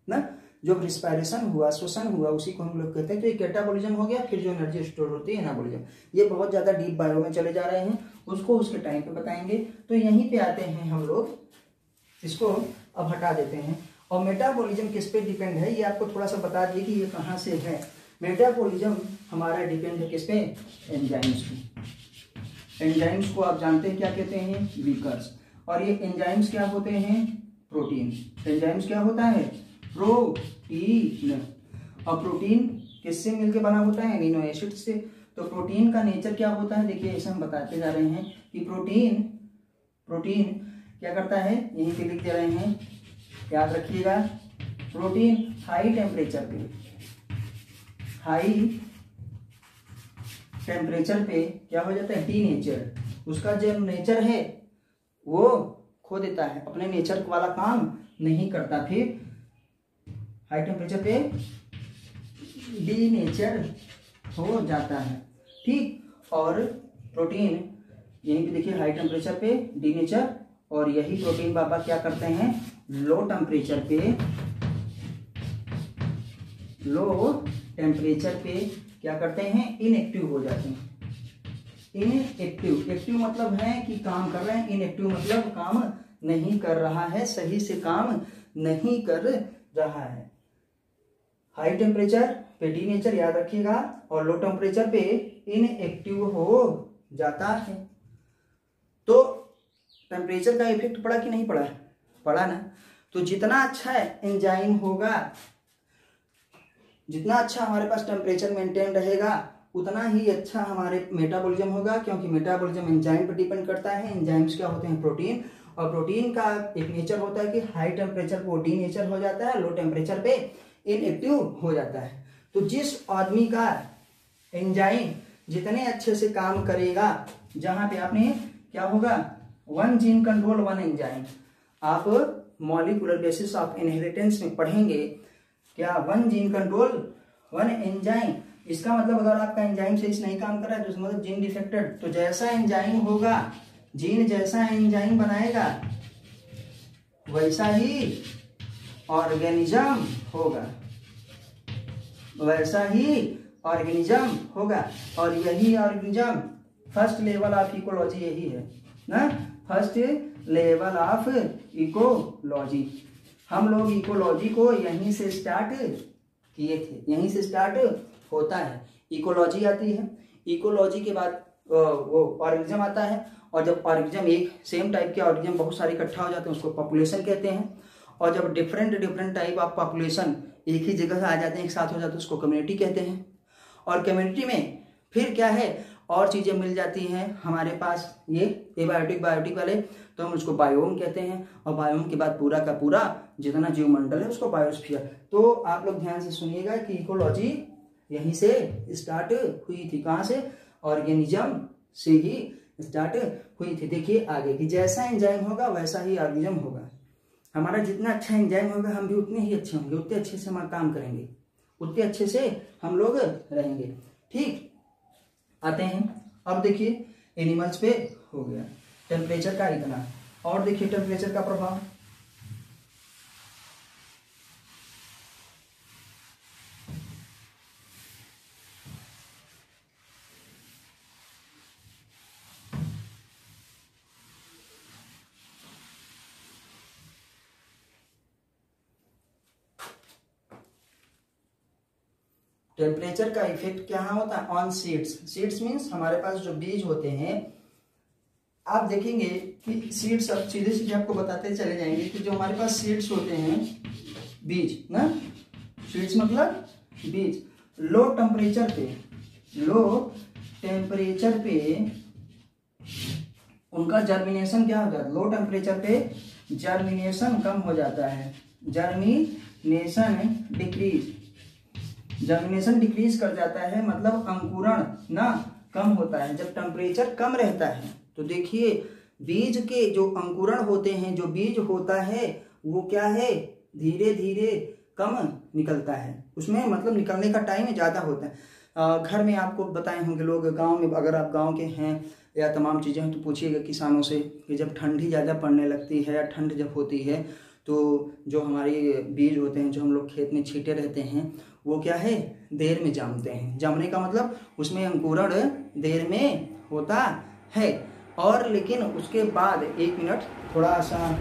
ना। जो रिस्पायरेशन हुआ, श्वसन हुआ, उसी को हम लोग कहते हैं। तो ये कैटाबोलिज्म हो गया। फिर जो एनर्जी स्टोर होती है एनाबोलिज्म। ये बहुत ज्यादा डीप बायो में चले जा रहे हैं, उसको उसके टाइम पे बताएंगे। तो यहीं पे आते हैं हम लोग, इसको अब हटा देते हैं। और मेटाबॉलिज्म किस पे डिपेंड है ये आपको थोड़ा सा बता दिए कि ये कहाँ से है। मेटाबॉलिज्म हमारा डिपेंड है किस पे, एंजाइम्स पे। एंजाइम्स को आप जानते हैं क्या कहते हैं, वीकर्स। और ये एंजाइम्स क्या होते हैं, प्रोटीन। एंजाइम्स क्या होता है, प्रोटीन। और प्रोटीन किससे मिलकर बना होता है, एमिनो एसिड से। तो प्रोटीन का नेचर क्या होता है, देखिए ऐसे हम बताते जा रहे हैं कि प्रोटीन क्या करता है, यहीं पे लिख दे रहे हैं, याद रखिएगा। प्रोटीन हाई टेम्परेचर पे क्या हो जाता है, डीनेचर। उसका जो नेचर है वो खो देता है, अपने नेचर वाला काम नहीं करता, फिर हाई टेम्परेचर पे डीनेचर हो जाता है। ठीक, और प्रोटीन यहीं पे देखिए हाई टेम्परेचर पे डीनेचर, और यही प्रोटीन बाबा क्या करते हैं, लो टेम्परेचर पे क्या करते हैं, इनएक्टिव हो जाते हैं। एक्टिव मतलब है कि काम कर रहे हैं, इनएक्टिव मतलब काम नहीं कर रहा है, सही से काम नहीं कर रहा है। हाई टेम्परेचर पे डीनेचर याद रखिएगा, और लो टेम्परेचर पे इनएक्टिव हो जाता है। तो टेम्परेचर का इफेक्ट पड़ा कि नहीं पड़ा, पड़ा ना। तो जितना अच्छा एंजाइम होगा, जितना अच्छा हमारे पास टेम्परेचर मेंटेन रहेगा, उतना ही अच्छा हमारे मेटाबॉलिज्म होगा। क्योंकि मेटाबॉलिज्म एंजाइम पर डिपेंड करता है। एंजाइम्स क्या होते हैं, प्रोटीन। और प्रोटीन का एक नेचर होता है कि हाई टेम्परेचर पे वो डीनेचर हो जाता है, लो टेम्परेचर पे इनएक्टिव हो जाता है। तो जिस आदमी का एंजाइम जितने अच्छे से काम करेगा, जहां पे आपने क्या होगा, one gene control one enzyme, आप मॉलिक्यूलर बेसिस ऑफ इनहेरिटेंस में पढ़ेंगे क्या, one gene control one enzyme. इसका मतलब अगर आपका एंजाइम सही से नहीं काम कर रहा है तो इसका मतलब जीन डिफेक्टेड। तो जैसा एंजाइम होगा, जीन जैसा एंजाइम बनाएगा वैसा ही ऑर्गेनिज्म होगा, वैसा ही ऑर्गेनिज्म होगा। और यही organism first level of ecology यही है ना, फर्स्ट लेवल ऑफ इकोलॉजी। हम लोग इकोलॉजी को यहीं से स्टार्ट किए थे, यहीं से स्टार्ट होता है। इकोलॉजी आती है, इकोलॉजी के बाद वो ऑर्गेनिज्म आता है, और जब ऑर्गेनिज्म एक सेम टाइप के ऑर्गेनिज्म बहुत सारे इकट्ठा हो जाते हैं उसको पॉपुलेशन कहते हैं। और जब डिफरेंट टाइप ऑफ पॉपुलेशन एक ही जगह आ जाते हैं, एक साथ हो जाते हैं, उसको कम्युनिटी कहते हैं। और कम्युनिटी में फिर क्या है, और चीज़ें मिल जाती हैं हमारे पास, ये एबायोटिक बायोटिक वाले, तो हम उसको बायोम कहते हैं। और बायोम के बाद पूरा का पूरा जितना जीवमंडल है उसको बायोस्फीयर। तो आप लोग ध्यान से सुनिएगा कि इकोलॉजी यहीं से स्टार्ट हुई थी, कहाँ से, ऑर्गेनिज्म से ही स्टार्ट हुई थी। देखिए आगे कि जैसा एंजाइम होगा वैसा ही ऑर्गेनिज्म होगा। हमारा जितना अच्छा एंजाइम होगा हम भी उतने ही अच्छे होंगे, उतने अच्छे से हम काम करेंगे, उतने अच्छे से हम लोग रहेंगे। ठीक, आते हैं अब देखिए एनिमल्स पे हो गया टेम्परेचर का इतना। और देखिए टेम्परेचर का प्रभाव, टेम्परेचर का इफेक्ट क्या होता है ऑन सीड्स। सीड्स मीन्स हमारे पास जो बीज होते हैं। आप देखेंगे कि सीड्स, अब सीधे सीधे आपको बताते चले जाएंगे कि जो हमारे पास सीड्स होते हैं, बीज ना, सीड्स मतलब बीज, लो टेम्परेचर पे उनका जर्मिनेशन क्या होता है, लो टेम्परेचर पे जर्मिनेशन कम हो जाता है, जर्मिनेशन डिक्रीज कर जाता है, मतलब अंकुरण ना कम होता है जब टेम्परेचर कम रहता है। तो देखिए बीज के जो अंकुरण होते हैं, जो बीज होता है वो क्या है, धीरे धीरे कम निकलता है, उसमें मतलब निकलने का टाइम ज़्यादा होता है। घर में आपको बताए होंगे लोग, गांव में अगर आप गांव के हैं या तमाम चीज़ें हैं तो पूछिएगा किसानों से कि जब ठंडी ज़्यादा पड़ने लगती है या ठंड जब होती है तो जो हमारे बीज होते हैं जो हम लोग खेत में छींटे रहते हैं वो क्या है, देर में जामते हैं। जामने का मतलब उसमें अंकुरण देर में होता है। और लेकिन उसके बाद, एक मिनट थोड़ा सा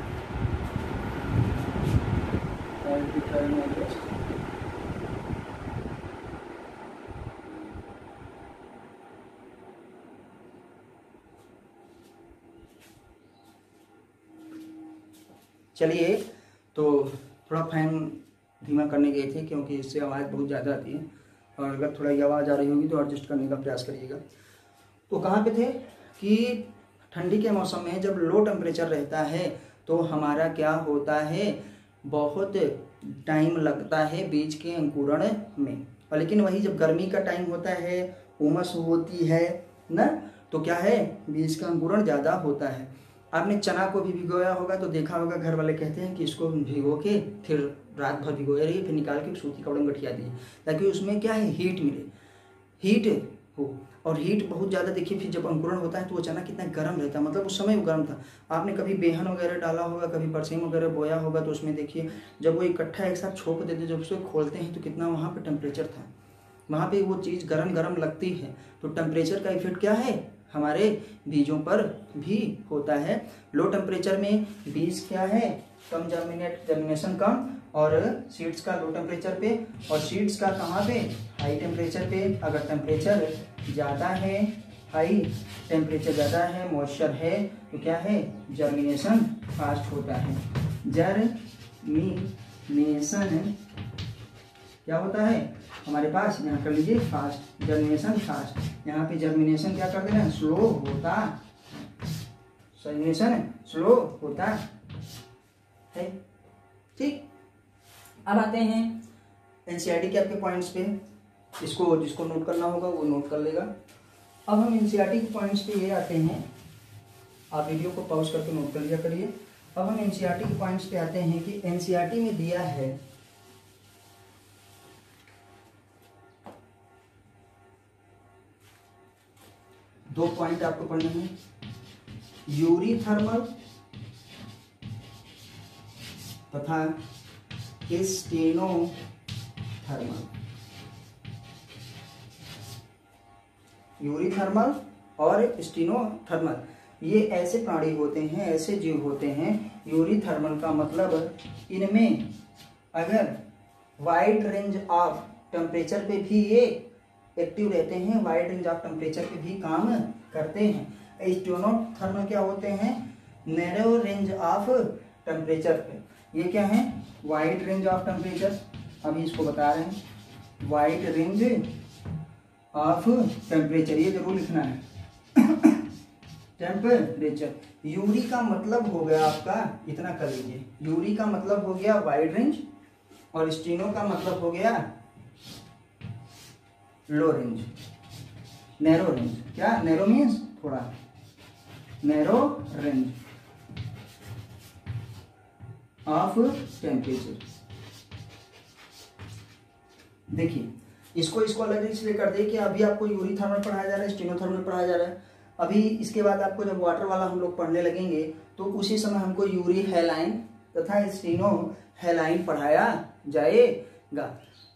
चलिए, तो थोड़ा फैन धीमा करने गए थे क्योंकि इससे आवाज़ बहुत ज़्यादा आती है, और अगर थोड़ा ये आवाज़ आ रही होगी तो एडजस्ट करने का प्रयास करिएगा। तो कहाँ पे थे कि ठंडी के मौसम में जब लो टेम्परेचर रहता है तो हमारा क्या होता है, बहुत टाइम लगता है बीज के अंकुरण में। और लेकिन वही जब गर्मी का टाइम होता है, उमस होती है ना, तो क्या है, बीज का अंकुरण ज़्यादा होता है। आपने चना को भी भिगोया होगा तो देखा होगा घर वाले कहते हैं कि इसको भिगो के फिर रात भर भिगोया रहिए, फिर निकाल के सूती कपड़े में गठिया दिए, ताकि उसमें क्या है, हीट मिले, हीट हो। और हीट बहुत ज़्यादा, देखिए फिर जब अंकुरण होता है तो वो चना कितना गर्म रहता है, मतलब उस समय वो गर्म था। आपने कभी बेहन वगैरह डाला होगा, कभी बरसीम वगैरह बोया होगा, तो उसमें देखिए जब वो इकट्ठा एक साथ छोप देते, जब उसको खोलते हैं तो कितना वहाँ पर टेम्परेचर था, वहाँ पे वो चीज़ गरम गरम लगती है। तो टेम्परेचर का इफेक्ट क्या है, हमारे बीजों पर भी होता है। लो टेम्परेचर में बीज क्या है, कम जर्मिनेशन कम, और सीड्स का लो टेम्परेचर पे, और सीड्स का कहाँ पे, हाई टेम्परेचर पे। अगर टेम्परेचर ज़्यादा है, हाई टेम्परेचर ज़्यादा है, मॉइस्चर है, तो क्या है, जर्मिनेशन फास्ट होता है। जर्मिनेशन क्या होता है हमारे पास, यहाँ कर लीजिए फास्ट, जर्मिनेशन फास्ट। यहाँ पे जर्मिनेशन क्या कर देना, स्लो होता, जर्मिनेशन स्लो होता है। ठीक, अब आते हैं एनसीईआरटी के आपके पॉइंट्स पे। इसको जिसको नोट करना होगा वो नोट कर लेगा। अब हम एनसीईआरटी के पॉइंट्स पे ये आते हैं, आप वीडियो को पॉज करके नोट कर लिया करिए। अब हम एनसीईआरटी के पॉइंट्स पे आते हैं कि एनसीईआरटी में दिया है, दो पॉइंट आपको पढ़ने हैं, यूरीथर्मल तथा स्टेनोथर्मल। यूरीथर्मल और स्टेनोथर्मल, ये ऐसे प्राणी होते हैं, ऐसे जीव होते हैं। यूरीथर्मल का मतलब इनमें अगर वाइड रेंज ऑफ टेम्परेचर पे भी ये एक्टिव रहते हैं, वाइड रेंज ऑफ टेम्परेचर पे भी काम करते हैं। स्टेनोथर्मल क्या होते हैं, नैरो रेंज ऑफ टेम्परेचर पे। ये क्या है, वाइड रेंज ऑफ टेम्परेचर, अभी इसको बता रहे हैं, वाइड रेंज ऑफ टेम्परेचर, ये जरूर लिखना है टेम्परेचर। यूरी का मतलब हो गया आपका, इतना कर लीजिए, यूरी का मतलब हो गया वाइड रेंज और स्टेनो का मतलब हो गया लो रेंज, नैरो रेंज। क्या नैरो मीन्स थोड़ा, नैरो रेंज ऑफ टेम्परेचर। देखिए इसको अलग इसलिए कर दे कि अभी आपको यूरी थर्मल पढ़ाया जा रहा है, स्टेनो थर्मल पढ़ाया जा रहा है। अभी इसके बाद आपको जब वाटर वाला हम लोग पढ़ने लगेंगे तो उसी समय हमको यूरी हैलाइन तथा स्टेनो हैलाइन पढ़ाया जाएगा।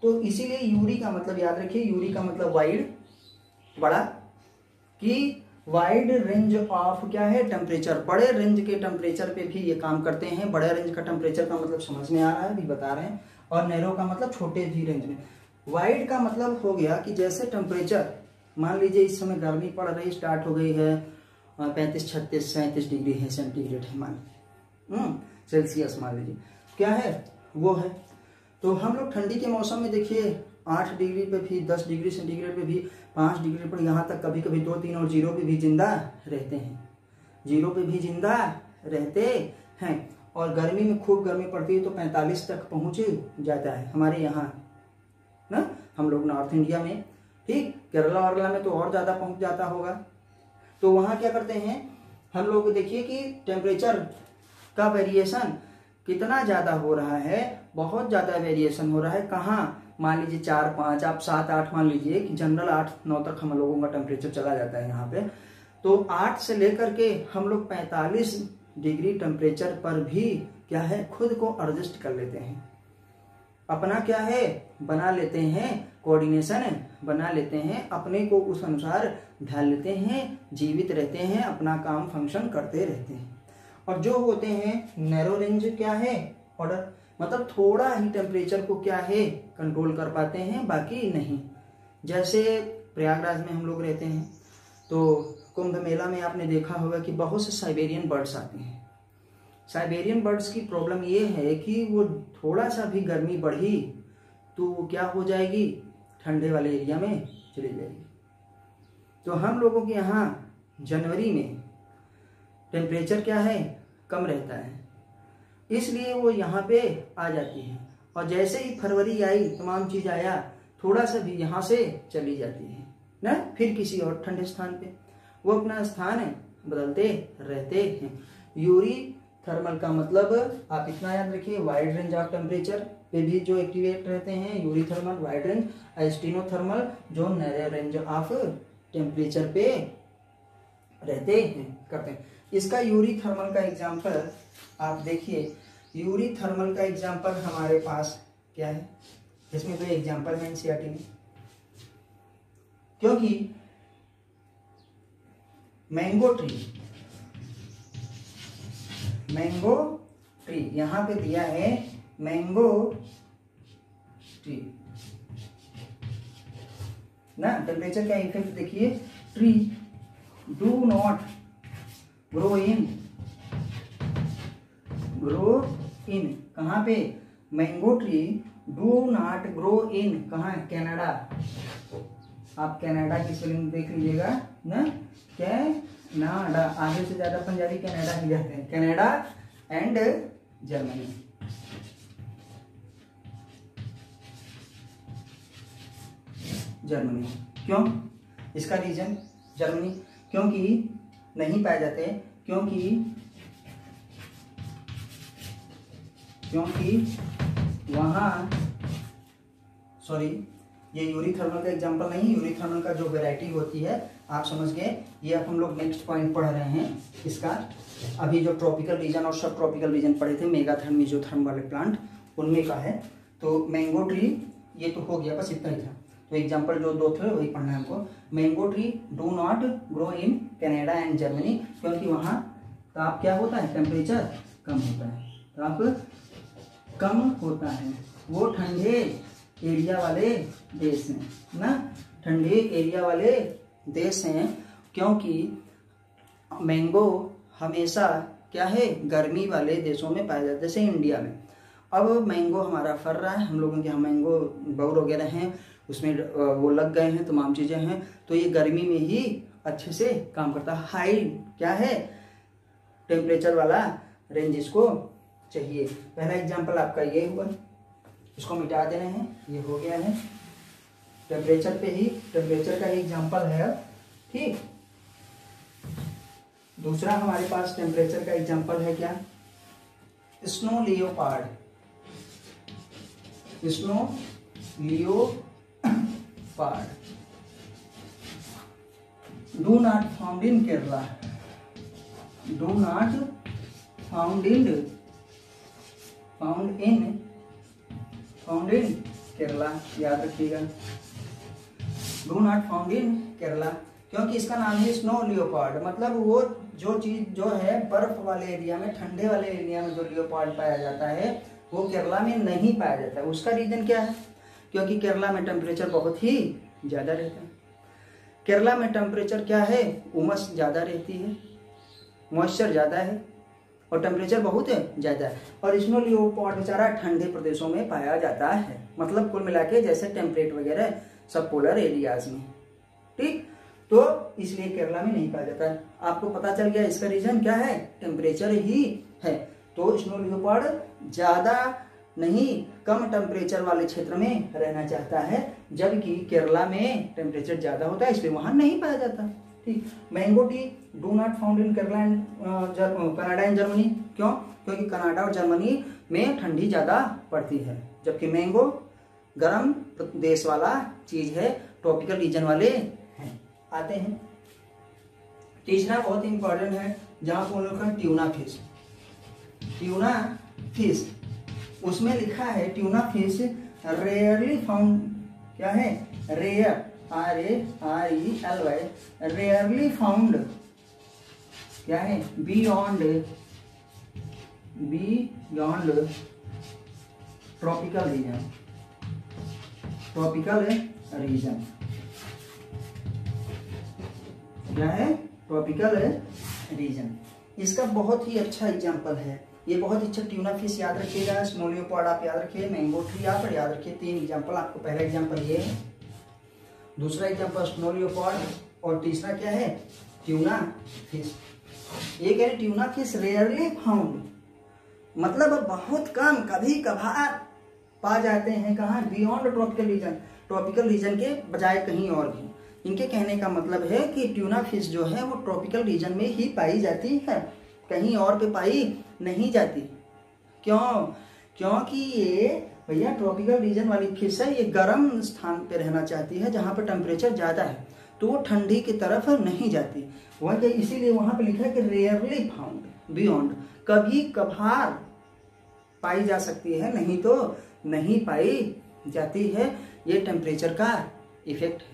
तो इसीलिए यूरी का मतलब याद रखिए, यूरी का मतलब वाइड, बड़ा, कि वाइड रेंज ऑफ क्या है टेम्परेचर, बड़े रेंज के टेम्परेचर पे भी ये काम करते हैं। बड़े रेंज का टेम्परेचर का मतलब समझ में आ रहा है, अभी बता रहे हैं। और नैरो का मतलब छोटे भी रेंज में। वाइड का मतलब हो गया कि जैसे टेम्परेचर मान लीजिए इस समय गर्मी पड़ रही स्टार्ट हो गई है, 35, 36, 37 डिग्री है सेंटीग्रेड है, मान सेल्सियस मान लीजिए क्या है वो है। तो हम लोग ठंडी के मौसम में देखिए 8 डिग्री पे भी, 10 डिग्री सेंटीग्रेड पे भी, 5 डिग्री पर, यहाँ तक कभी कभी 2, 3 और 0 पे भी जिंदा रहते हैं, 0 पे भी जिंदा रहते हैं। और गर्मी में खूब गर्मी पड़ती है तो 45 तक पहुंच जाता है हमारे यहाँ ना, हम लोग नॉर्थ इंडिया में, ठीक। केरला वरला में तो और ज्यादा पहुंच जाता होगा। तो वहां क्या करते हैं हम लोग, देखिए कि टेम्परेचर का वेरिएशन कितना ज्यादा हो रहा है, बहुत ज्यादा वेरिएशन हो रहा है। कहाँ मान लीजिए 4, 5, आप 7, 8 मान लीजिए कि जनरल 8, 9 तक हम लोगों का टेम्परेचर चला जाता है यहाँ पे। तो 8 से लेकर के हम लोग 45 डिग्री टेम्परेचर पर भी क्या है खुद को एडजस्ट कर लेते हैं, अपना क्या है बना लेते हैं, कोऑर्डिनेशन बना लेते हैं, अपने को उस अनुसार ढाल लेते हैं, जीवित रहते हैं, अपना काम फंक्शन करते रहते हैं। और जो होते हैं नैरो रेंज क्या है ऑर्डर, मतलब थोड़ा ही टेम्परेचर को क्या है कंट्रोल कर पाते हैं, बाकी नहीं। जैसे प्रयागराज में हम लोग रहते हैं तो कुंभ मेला में आपने देखा होगा कि बहुत से साइबेरियन बर्ड्स आते हैं। साइबेरियन बर्ड्स की प्रॉब्लम ये है कि वो थोड़ा सा भी गर्मी बढ़ी तो क्या हो जाएगी, ठंडे वाले एरिया में चली जाएगी। तो हम लोगों के यहाँ जनवरी में टेम्परेचर क्या है कम रहता है, इसलिए वो यहाँ पे आ जाती है। और जैसे ही फरवरी आई, तमाम चीज आया, थोड़ा सा भी यहाँ से चली जाती है ना, फिर किसी और ठंडे स्थान पे वो अपना स्थान बदलते रहते हैं। यूरी थर्मल का मतलब आप इतना याद रखिए, वाइड रेंज ऑफ टेम्परेचर पे भी जो एक्टिवेट रहते हैं Yuri thermal wide range, steno thermal जो नैरो रेंज ऑफ टेम्परेचर पे रहते हैं करते हैं। इसका यूरी थर्मल का एग्जांपल आप देखिए, यूरी थर्मल का एग्जांपल हमारे पास क्या है, इसमें तो एग्जांपल है एनसीईआरटी में, क्योंकि मैंगो ट्री यहां पे दिया है, मैंगो ट्री ना। टेम्परेचर का इफेक्ट देखिए, tree do not grow in कहां पे, mango tree do not grow in कहां है, कनाडा। आप कनाडा की स्पेलिंग देख लीजिएगा ना, कनाडा, आधे से ज्यादा पंजाबी कनाडा ही जाते हैं, कनाडा एंड जर्मनी। जर्मनी क्यों, इसका रीजन जर्मनी क्योंकि नहीं पाए जाते, क्योंकि वहां, सॉरी ये यूरी थर्मल का एग्जांपल नहीं, यूरी थर्मल का जो वैरायटी होती है आप समझ गए। ये अब हम लोग नेक्स्ट पॉइंट पढ़ रहे हैं इसका। अभी जो ट्रॉपिकल रीजन और सब ट्रॉपिकल रीजन पढ़े थे, मेगाथर्म मेसोथर्म वाले प्लांट, उनमें का है। तो मैंगो ट्री ये तो हो गया, बस इतना ही था। तो एग्जाम्पल जो 2 थे वही पढ़ना है हमको। Mango tree do not grow in Canada and Germany, क्योंकि वहाँ ताप क्या होता है, टेम्परेचर कम होता है, ताप कम होता है। वो ठंडे एरिया वाले देश हैं ना, ठंडे एरिया वाले देश हैं, क्योंकि मैंगो हमेशा क्या है गर्मी वाले देशों में पाया जाता है, जैसे इंडिया में। अब मैंगो हमारा फर रहा है, हम लोगों के यहाँ मैंगो बौर वगैरह हैं, उसमें वो लग गए हैं, तमाम चीज़ें हैं, तो ये गर्मी में ही अच्छे से काम करता है। हाई क्या है टेम्परेचर वाला रेंज इसको चाहिए। पहला एग्जांपल आपका ये हुआ, इसको मिटा देना है, ये हो गया है टेम्परेचर पे ही, टेम्परेचर का एग्जांपल है। ठीक, दूसरा हमारे पास टेम्परेचर का एग्जांपल है क्या, snow leopard. Snow leopard do not found in Kerala, do not found in Kerala, याद रखिएगा, do not found in Kerala, क्योंकि इसका नाम है स्नो लियोपार्ड। मतलब वो जो चीज जो है बर्फ वाले एरिया में, ठंडे वाले एरिया में जो लियोपार्ड पाया जाता है वो केरला में नहीं पाया जाता है। उसका रीजन क्या है, क्योंकि केरला में टेम्परेचर बहुत ही ज्यादा रहता है। केरला में टेम्परेचर क्या है, उमस ज्यादा रहती है, मॉइस्चर ज्यादा है और टेम्परेचर बहुत ज्यादा है। और स्नो लियोपार्ड बेचारा ठंडे प्रदेशों में पाया जाता है, मतलब कुल मिला के जैसे टेम्परेट वगैरह सब पोलर एरियाज में। ठीक, तो इसलिए केरला में नहीं पाया जाता है। आपको पता चल गया इसका रीजन क्या है, टेम्परेचर ही है। तो स्नो लियोपार्ड ज्यादा नहीं कम टेम्परेचर वाले क्षेत्र में रहना चाहता है, जबकि केरला में टेम्परेचर ज्यादा होता है, इसलिए वहां नहीं पाया जाता। ठीक, mango T do not found in Kerala and Canada and Germany, क्यों, क्योंकि कनाडा और जर्मनी में ठंडी ज्यादा पड़ती है, जबकि मैंगो गर्म देश वाला चीज है, ट्रॉपिकल रीजन वाले हैं। आते हैं तीसरा बहुत इंपॉर्टेंट है, जहां पर लोग ट्यूना फिश, ट्यूना फिश, उसमें लिखा है ट्यूना फिश रेयरली फाउंड, क्या है रेयर, RARELY, रेयरली फाउंड, क्या है beyond tropical region, tropical region, क्या है ट्रॉपिकल रीजन। इसका बहुत ही अच्छा एग्जांपल है, ये बहुत अच्छा ट्यूना फिश याद रखिएगा, स्नो लियोपार्ड आप याद रखिए, मैंगो ट्री आप याद रखिए। 3 एग्जांपल आपको, पहला एग्जांपल ये है, दूसरा एग्जांपल स्नो लियोपार्ड और तीसरा क्या है ट्यूना फिश। ये कह रहे ट्यूना फिश रेयरली फाउंड, मतलब बहुत कम, कभी कभार पा जाते हैं, कहाँ beyond tropical region, tropical region के बजाय कहीं और भी। इनके कहने का मतलब है कि ट्यूना फिश जो है वो ट्रॉपिकल रीजन में ही पाई जाती है, कहीं और पे पाई नहीं जाती। क्यों, क्योंकि ये भैया ट्रॉपिकल रीजन वाली फिश है, ये गर्म स्थान पे रहना चाहती है जहाँ पे टेम्परेचर ज्यादा है, तो वो ठंडी की तरफ नहीं जाती। वह इसीलिए वहां पे लिखा है कि रेयरली फाउंड बियॉन्ड, कभी कभार पाई जा सकती है, नहीं तो नहीं पाई जाती है। ये टेम्परेचर का इफेक्ट है,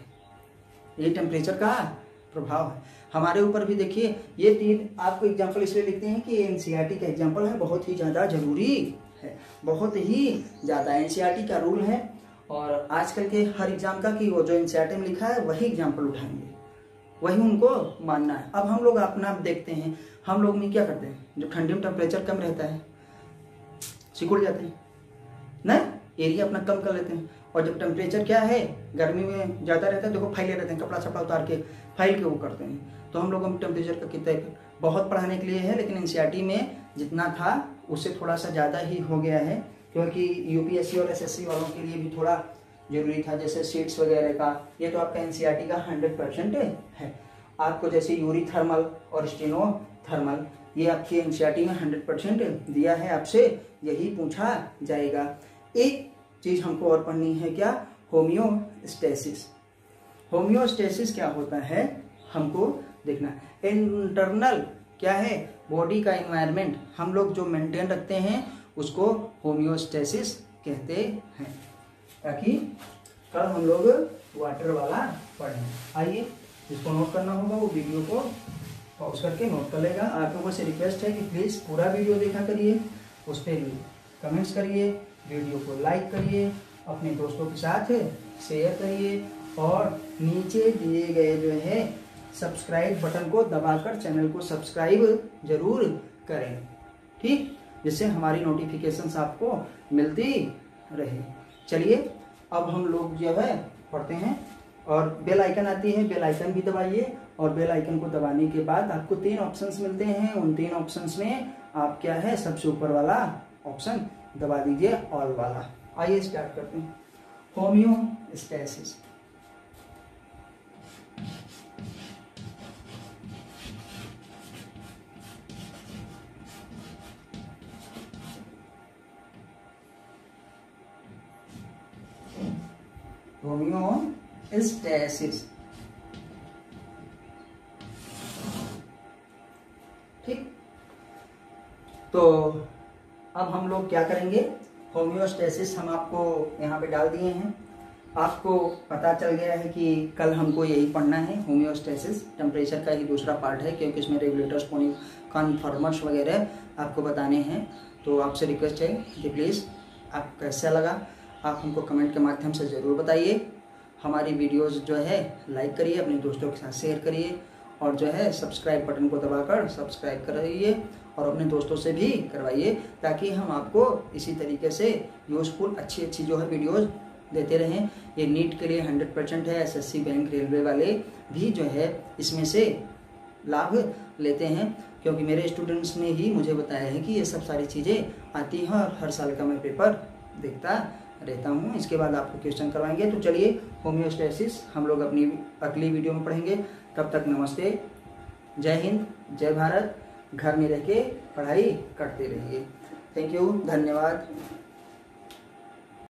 ये टेम्परेचर का प्रभाव है हमारे ऊपर भी। देखिए ये 3 आपको एग्जांपल इसलिए लिखते हैं कि एनसीईआरटी का एग्जांपल है, बहुत ही ज्यादा जरूरी है, बहुत ही ज्यादा एनसीईआरटी का रूल है। और आजकल के हर एग्जाम का कि वो जो एनसीईआरटी में लिखा है वही एग्जांपल उठाएंगे, वही उनको मानना है। अब हम लोग अपना देखते हैं, हम लोग में क्या करते हैं, जब ठंडी में टेम्परेचर कम रहता है सिकुड़ जाते हैं ना, एरिया अपना कम कर लेते हैं। और जब टेम्परेचर क्या है गर्मी में ज्यादा रहता है, देखो फैले रहते हैं, कपड़ा छपड़ा उतार के फैल के वो करते हैं। तो हम लोगों में टेम्परेचर का कितना बहुत पढ़ाने के लिए है, लेकिन एनसीईआरटी में जितना था उससे थोड़ा सा ज्यादा ही हो गया है, क्योंकि यूपीएससी और एसएससी वालों के लिए भी थोड़ा जरूरी था, जैसे सीट्स वगैरह का। ये तो आपका एनसीईआरटी का 100% है। आपको जैसे यूरी थर्मल और स्टेनो थर्मल, ये आपकी एनसीईआरटी में 100% दिया है, आपसे यही पूछा जाएगा। एक चीज हमको और पढ़नी है, क्या, होम्योस्टेसिस। होम्योस्टेसिस क्या होता है हमको देखना। इंटरनल क्या है, बॉडी का एनवायरनमेंट हम लोग जो मेंटेन रखते हैं उसको होम्योस्टेसिस कहते हैं, ताकि कल हम लोग वाटर वाला पढ़ें। आइए, जिसको नोट करना होगा वो वीडियो को पॉज करके नोट कर लेगा। आप लोगों से रिक्वेस्ट है कि प्लीज पूरा वीडियो देखा करिए, उस पर कमेंट्स करिए, वीडियो को लाइक करिए, अपने दोस्तों के साथ शेयर करिए और नीचे दिए गए जो है सब्सक्राइब बटन को दबाकर चैनल को सब्सक्राइब जरूर करें, ठीक, जिससे हमारी नोटिफिकेशंस आपको मिलती रहे। चलिए अब हम लोग जो है पढ़ते हैं। और बेल आइकन आती है, बेल आइकन भी दबाइए। और बेल आइकन को दबाने के बाद आपको 3 ऑप्शंस मिलते हैं। उन 3 ऑप्शंस में आप क्या है, सबसे ऊपर वाला ऑप्शन दबा दीजिए, ऑल वाला। आइए स्टार्ट करते हैं। होम्योस्टैसिस। होम्योस्टैसिस, ठीक। तो अब हम लोग क्या करेंगे, होम्योस्टैसिस हम आपको यहाँ पे डाल दिए हैं। आपको पता चल गया है कि कल हमको यही पढ़ना है, होम्योस्टैसिस। टेम्परेचर का ही दूसरा पार्ट है, क्योंकि इसमें रेगुलेटर्स, कन्फर्मर्स वगैरह आपको बताने हैं। तो आपसे रिक्वेस्ट है कि प्लीज़ आप कैसा लगा आप हमको कमेंट के माध्यम से ज़रूर बताइए। हमारी वीडियोस जो है लाइक करिए, अपने दोस्तों के साथ शेयर करिए, और जो है सब्सक्राइब बटन को दबाकर सब्सक्राइब कराइए और अपने दोस्तों से भी करवाइए, ताकि हम आपको इसी तरीके से यूज़फुल अच्छी जो है वीडियोस देते रहें। ये नीट के लिए 100% है। एसएससी, बैंक, रेलवे वाले भी जो है इसमें से लाभ लेते हैं, क्योंकि मेरे स्टूडेंट्स ने ही मुझे बताया है कि ये सब सारी चीज़ें आती हैं और हर साल का मैं पेपर देखता रहता हूँ। इसके बाद आपको क्वेश्चन करवाएंगे। तो चलिए, होम्योस्टैसिस हम लोग अपनी अगली वीडियो में पढ़ेंगे। तब तक नमस्ते, जय हिंद, जय भारत। घर में रह के पढ़ाई करते रहिए। थैंक यू, धन्यवाद।